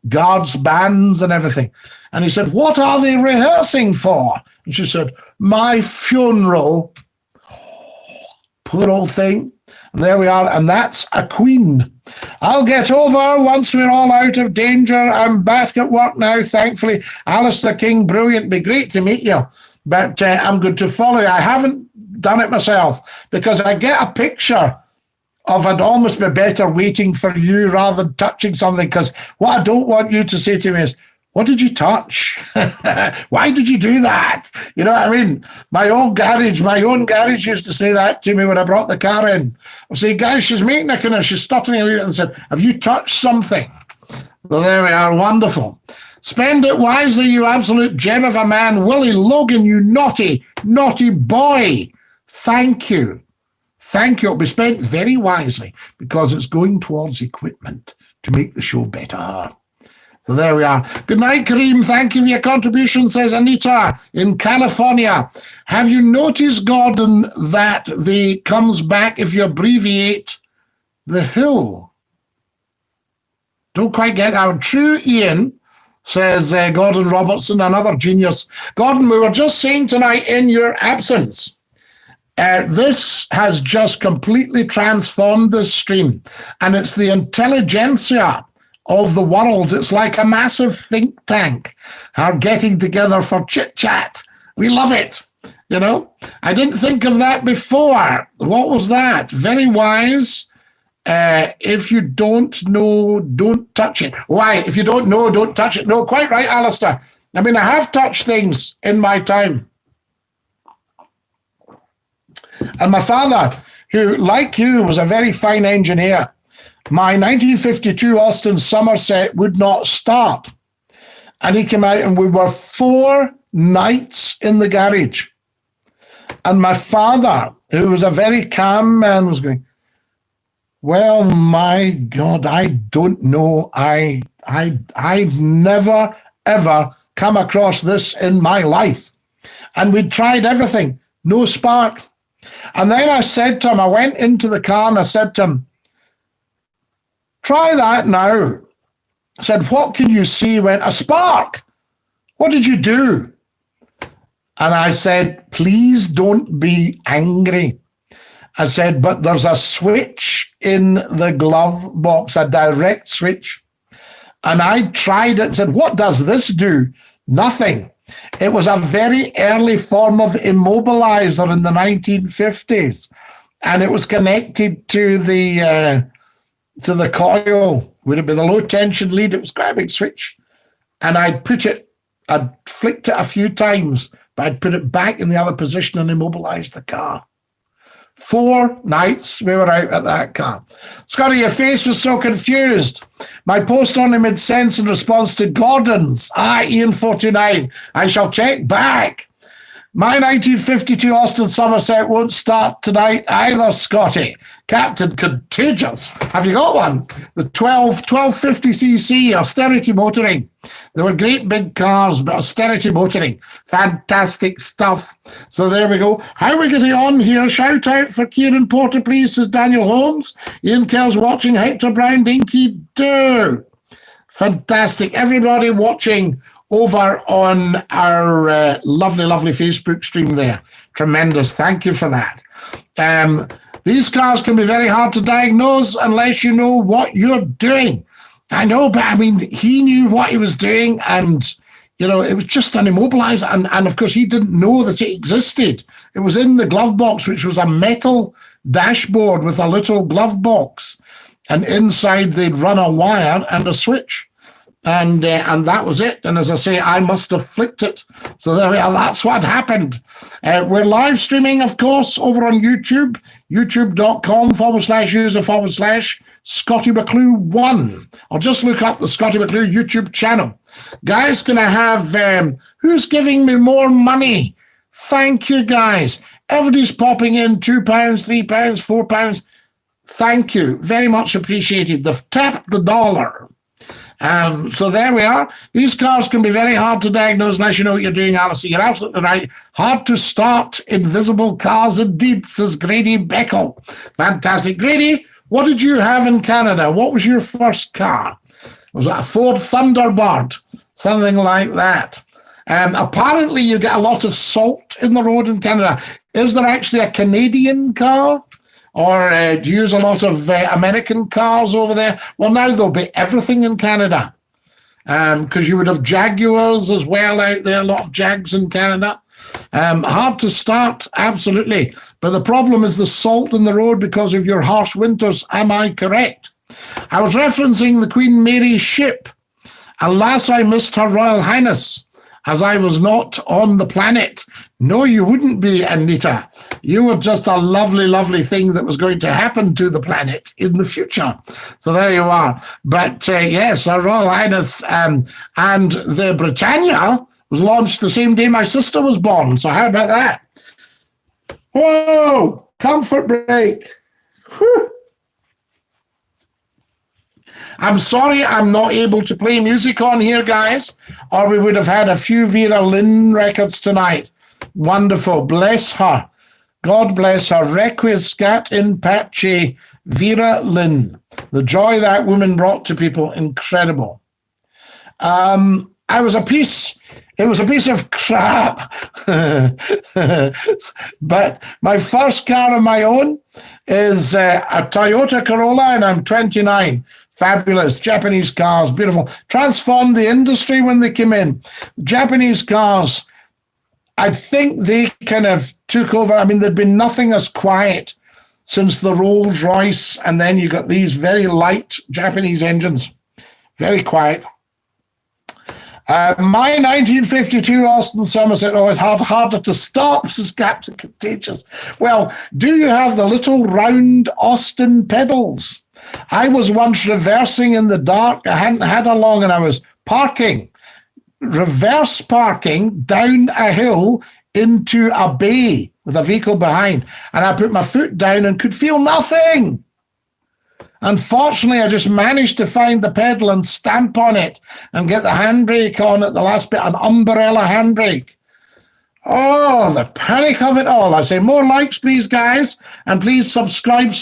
guards, bands and everything. And he said, what are they rehearsing for? And she said, my funeral. Poor old thing. And there we are. And that's a queen. I'll get over once we're all out of danger. I'm back at work now, thankfully. Alistair King, brilliant. Be great to meet you. But I'm going to follow you. I haven't done it myself because I get a picture of I'd almost be better waiting for you rather than touching something, because what I don't want you to say to me is, what did you touch? Why did you do that? You know what I mean? My own garage used to say that to me when I brought the car in. I say, guys, she's making a kind of, she's stuttering a little and said, have you touched something? So there we are, wonderful. Spend it wisely, you absolute gem of a man. Willie Logan, you naughty, naughty boy. Thank you. Thank you. It'll be spent very wisely because it's going towards equipment to make the show better. So there we are. Good night, Kareem. Thank you for your contribution, says Anita in California. Have you noticed, Gordon, that the comes back if you abbreviate the hill? Don't quite get that. True, Ian, says Gordon Robertson, another genius. Gordon, we were just saying tonight in your absence, this has just completely transformed the stream, and it's the intelligentsia of the world. It's like a massive think tank are getting together for chit-chat. We love it. You know, I didn't think of that before. What was that? Very wise. If you don't know, don't touch it. Why? If you don't know, don't touch it. No, quite right, Alistair. I mean, I have touched things in my time. And my father, who, like you, was a very fine engineer, my 1952 Austin Somerset would not start. And he came out and we were 4 nights in the garage. And my father, who was a very calm man, was going, well, my God, I don't know. I've never, ever come across this in my life. And we'd tried everything, no spark. And then I said to him, I went into the car and I said to him, try that now. I said, what can you see? He went, a spark. What did you do? And I said, please don't be angry. I said, but there's a switch in the glove box, a direct switch. And I tried it and said, what does this do? Nothing. It was a very early form of immobilizer in the 1950s. And it was connected to the coil. Would it be the low tension lead? It was quite a big switch. And I'd flicked it a few times, but I'd put it back in the other position and immobilized the car. 4 nights we were out at that car. Scottie, your face was so confused. My post only made sense in response to Gordon's. Ian49. I shall check back. My 1952 Austin Somerset won't start tonight either, Scottie. Captain Contagious. Have you got one? The 1250cc austerity motoring. They were great big cars, but austerity motoring. Fantastic stuff. So there we go. How are we getting on here? Shout out for Kieran Porter, please, says Daniel Holmes. Ian Kells watching. Hector Brown, Dinky-Doo. Fantastic. Everybody watching over on our lovely, lovely Facebook stream there. Tremendous. Thank you for that. These cars can be very hard to diagnose unless you know what you're doing. I know, but I mean, he knew what he was doing, and, you know, it was just an immobilized. And of course, he didn't know that it existed. It was in the glove box, which was a metal dashboard with a little glove box. And inside, they'd run a wire and a switch. And that was it. And as I say, I must have flicked it. So there we are. That's what happened. We're live streaming, of course, over on YouTube, youtube.com/user/Scottie McClue 1. Or just look up the Scottie McClue YouTube channel. Guys, can I have, who's giving me more money? Thank you, guys. Everybody's popping in £2, £3, £4. Thank you. Very much appreciated. They've tapped the dollar. So there we are. These cars can be very hard to diagnose unless you know what you're doing, Alice. You're absolutely right. Hard to start invisible cars indeed, says Grady Beckel. Fantastic. Grady, what did you have in Canada? What was your first car? Was it a Ford Thunderbird? Something like that. Apparently you get a lot of salt in the road in Canada. Is there actually a Canadian car? Or do you use a lot of American cars over there? Well, now there'll be everything in Canada, because you would have Jaguars as well out there, a lot of Jags in Canada. Hard to start, absolutely. But the problem is the salt in the road because of your harsh winters. Am I correct? I was referencing the Queen Mary ship. Alas, I missed Her Royal Highness, as I was not on the planet. No, you wouldn't be, Anita. You were just a lovely, lovely thing that was going to happen to the planet in the future. So there you are. But yes, Her Royal Highness and the Britannia was launched the same day my sister was born. So how about that? Whoa, comfort break. Whew. I'm sorry I'm not able to play music on here, guys, or we would have had a few Vera Lynn records tonight. Wonderful. Bless her. God bless her. Requiescat in pace, Vera Lynn. The joy that woman brought to people, incredible. It was a piece of crap. But my first car of my own is a Toyota Corolla, and I'm 29. Fabulous. Japanese cars, beautiful. Transformed the industry when they came in. Japanese cars, I think they kind of took over. I mean, there'd been nothing as quiet since the Rolls Royce, and then you got these very light Japanese engines. Very quiet. My 1952 Austin Somerset, it's harder to stop, says Captain Contagious. Well, do you have the little round Austin pedals? I was once reversing in the dark. I hadn't had her long, and I was reverse parking down a hill into a bay with a vehicle behind. And I put my foot down and could feel nothing. Unfortunately, I just managed to find the pedal and stamp on it and get the handbrake on at the last bit, an umbrella handbrake. Oh, the panic of it all. I say more likes, please, guys. And please subscribe,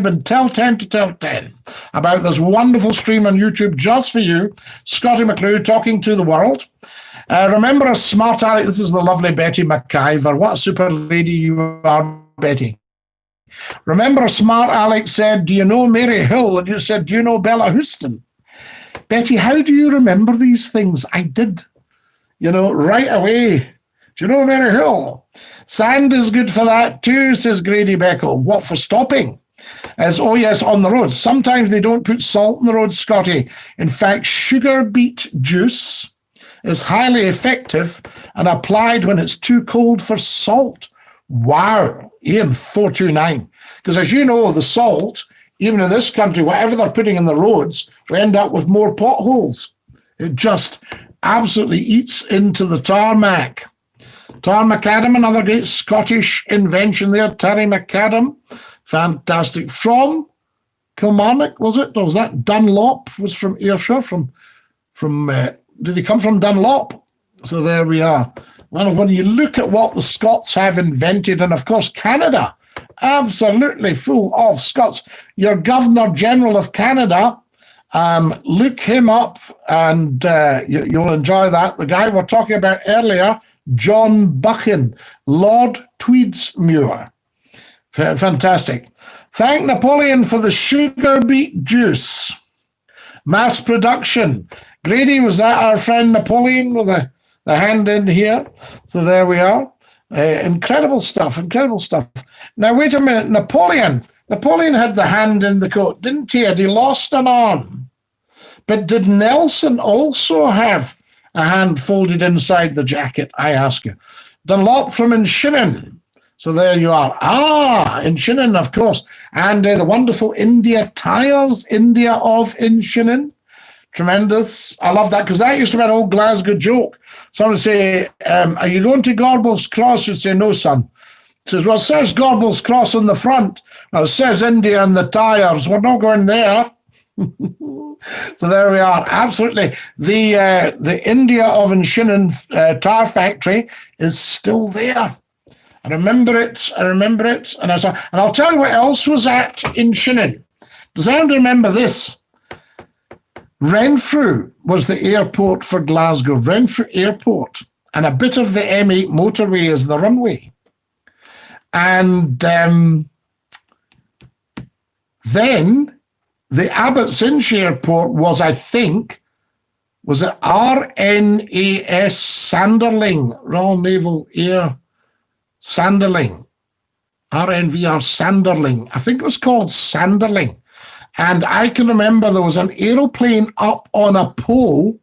and tell 10 to tell 10 about this wonderful stream on YouTube just for you. Scottie McClue talking to the world. Remember a smart aleck. This is the lovely Betty McIver. What a super lady you are, Betty. Remember a smart aleck said, do you know Mary Hill? And you said, do you know Bella Houston? Betty, how do you remember these things? I did. You know, right away. Do you know Mary Hill? Sand is good for that too, says Grady Beckel. What, for stopping? Oh yes, on the roads. Sometimes they don't put salt in the road, Scotty. In fact, sugar beet juice is highly effective and applied when it's too cold for salt. Wow, Ian 429. Because as you know, the salt, even in this country, whatever they're putting in the roads, we end up with more potholes. It just absolutely eats into the tarmac. Tar Macadam, another great Scottish invention there. Terry Macadam, fantastic. From Kilmarnock, was it? Or was that Dunlop? Was from Ayrshire, from did he come from Dunlop? So there we are. Well, when you look at what the Scots have invented, and of course Canada, absolutely full of Scots. Your Governor General of Canada, look him up and you'll enjoy that. The guy we're talking about earlier, John Buchan, Lord Tweedsmuir. Fantastic. Thank Napoleon for the sugar beet juice. Mass production. Grady, was that our friend Napoleon with the hand in here? So there we are. Incredible stuff, incredible stuff. Now, wait a minute. Napoleon had the hand in the coat, didn't he? Had he lost an arm? But did Nelson also have a hand folded inside the jacket, I ask you? Dunlop from Inchinnan. So there you are. Inchinnan, of course. And the wonderful India Tires, India of Inchinnan. Tremendous. I love that because that used to be an old Glasgow joke. Someone would say, are you going to Gorbals Cross? You'd say, no, son. It says, well, it says Gorbals Cross on the front. Well, it says India and the tires. We're not going there. So there we are. Absolutely. The India of Inchinnan tire factory is still there. I remember it. And I'll tell you what else was at Inchinnan. Does anyone remember this? Renfrew was the airport for Glasgow, Renfrew Airport, and a bit of the M8 motorway is the runway. And then the Abbots Inch Airport was, I think, was it RNAS Sanderling, Royal Naval Air Sanderling, RNVR Sanderling. I think it was called Sanderling. And I can remember there was an aeroplane up on a pole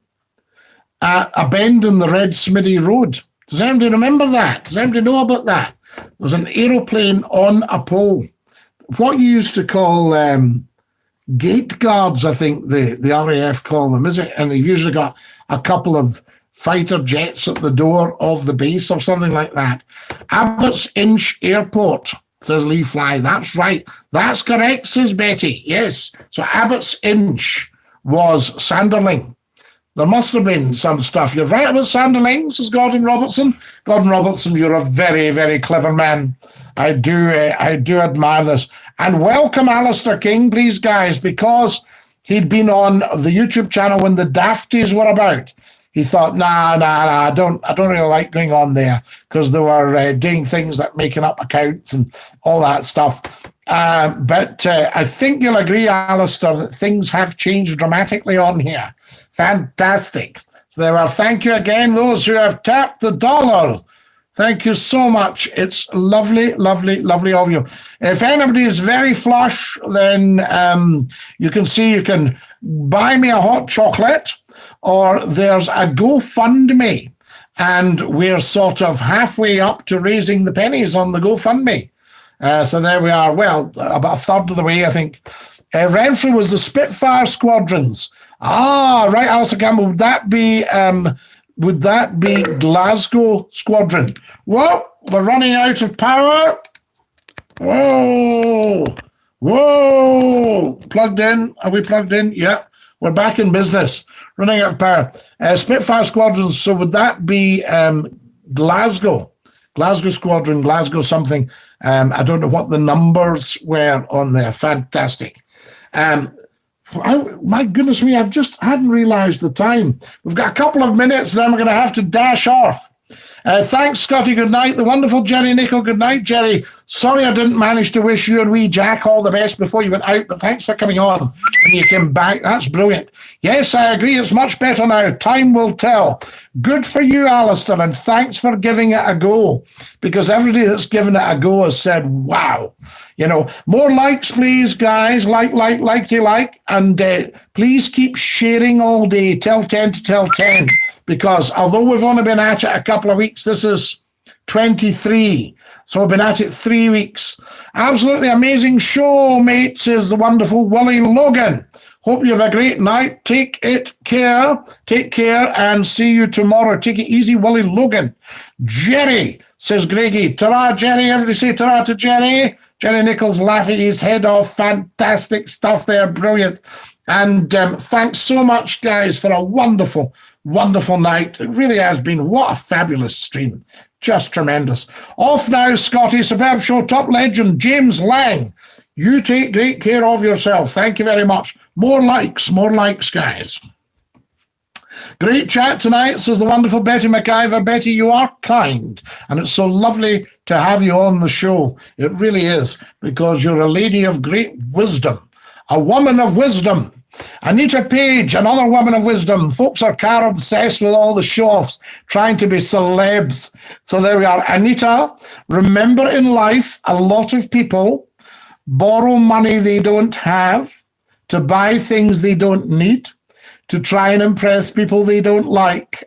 at a bend in the Red Smithy Road. Does anybody remember that? Does anybody know about that? There was an aeroplane on a pole. What you used to call gate guards, I think the RAF call them, is it? And they've usually got a couple of fighter jets at the door of the base or something like that. Abbots Inch Airport, says Lee Fly. That's right. That's correct, says Betty. Yes. So Abbots Inch was Sanderling. There must have been some stuff. You're right about Sanderling, says Gordon Robertson. Gordon Robertson, you're a very, very clever man. I do admire this. And welcome Alistair King, please, guys, because he'd been on the YouTube channel when the Dafties were about. He thought, nah, I don't really like going on there because they were doing things like making up accounts and all that stuff. But I think you'll agree, Alistair, that things have changed dramatically on here. Fantastic. So there are. Thank you again, those who have tapped the dollar. Thank you so much. It's lovely, lovely, lovely of you. If anybody is very flush, then you can buy me a hot chocolate, or there's a GoFundMe, and we're sort of halfway up to raising the pennies on the GoFundMe. So there we are. Well, about a third of the way, I think. Renfrew was the Spitfire squadrons. Right, Alistair Campbell. Would that be Glasgow Squadron? Well, we're running out of power. Whoa. Plugged in. Are we plugged in? Yeah. We're back in business. Running out of power. Spitfire Squadrons. So would that be Glasgow? Glasgow Squadron, Glasgow something. I don't know what the numbers were on there. Fantastic. My goodness me, I just hadn't realised the time. We've got a couple of minutes, then we're going to have to dash off. Thanks, Scotty. Good night. The wonderful Jerry Nichol. Good night, Jerry. Sorry I didn't manage to wish you and wee Jack all the best before you went out, but thanks for coming on when you came back. That's brilliant. Yes, I agree. It's much better now. Time will tell. Good for you, Alistair, and thanks for giving it a go, because everybody that's given it a go has said, wow. You know, more likes, please, guys. Like, and please keep sharing all day. Tell 10 to tell 10. Because although we've only been at it a couple of weeks, this is 23. So we've been at it 3 weeks. Absolutely amazing show, mate, says the wonderful Willie Logan. Hope you have a great night. Take care, and see you tomorrow. Take it easy, Willie Logan. Jerry, says Greggy. Ta-ra, Jerry. Everybody say ta-ra to Jerry. Jerry Nichols laughing his head off. Fantastic stuff there. Brilliant. And thanks so much, guys, for a wonderful, wonderful night. It really has been. What a fabulous stream. Just tremendous. Off now, Scottie. Superb show. Top legend, James Lang. You take great care of yourself. Thank you very much. More likes, guys. Great chat tonight, says the wonderful Betty McIver. Betty, you are kind, and it's so lovely to have you on the show. It really is, because you're a lady of great wisdom, a woman of wisdom. Anita Page, another woman of wisdom. Folks are car obsessed with all the show-offs, trying to be celebs. So there we are. Anita, remember in life, a lot of people borrow money they don't have to buy things they don't need, to try and impress people they don't like.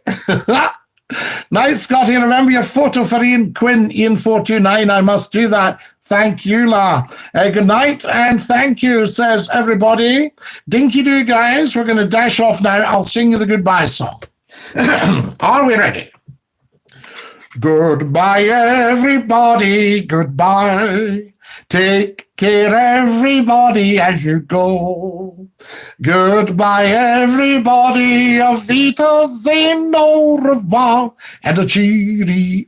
Night, Scottie. Remember your photo for Ian Quinn, Ian429. I must do that. Thank you, La. Good night, and thank you, says everybody. Dinky-Doo, guys. We're going to dash off now. I'll sing you the goodbye song. Are we ready? Goodbye, everybody. Goodbye. Take care, everybody, as you go. Goodbye, everybody. Auf Wiedersehen, au revoir, and a cheerio.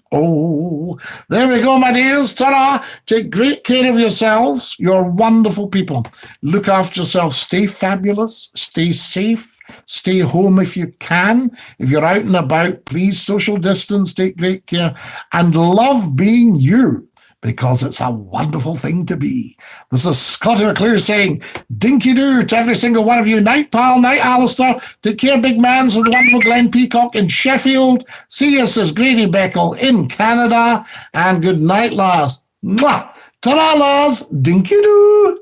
There we go, my dears. Ta-ra. Take great care of yourselves. You're wonderful people. Look after yourselves. Stay fabulous. Stay safe. Stay home if you can. If you're out and about, please social distance. Take great care. And love being you, because it's a wonderful thing to be. This is Scottie McClue saying Dinky-Doo to every single one of you. Night, pal. Night, Alistair. Take care, big man. So the wonderful Glenn Peacock in Sheffield. See you, says Grady Beckel in Canada. And good night, Lars. Mwah. Ta-ra, Lars. Dinky-Doo.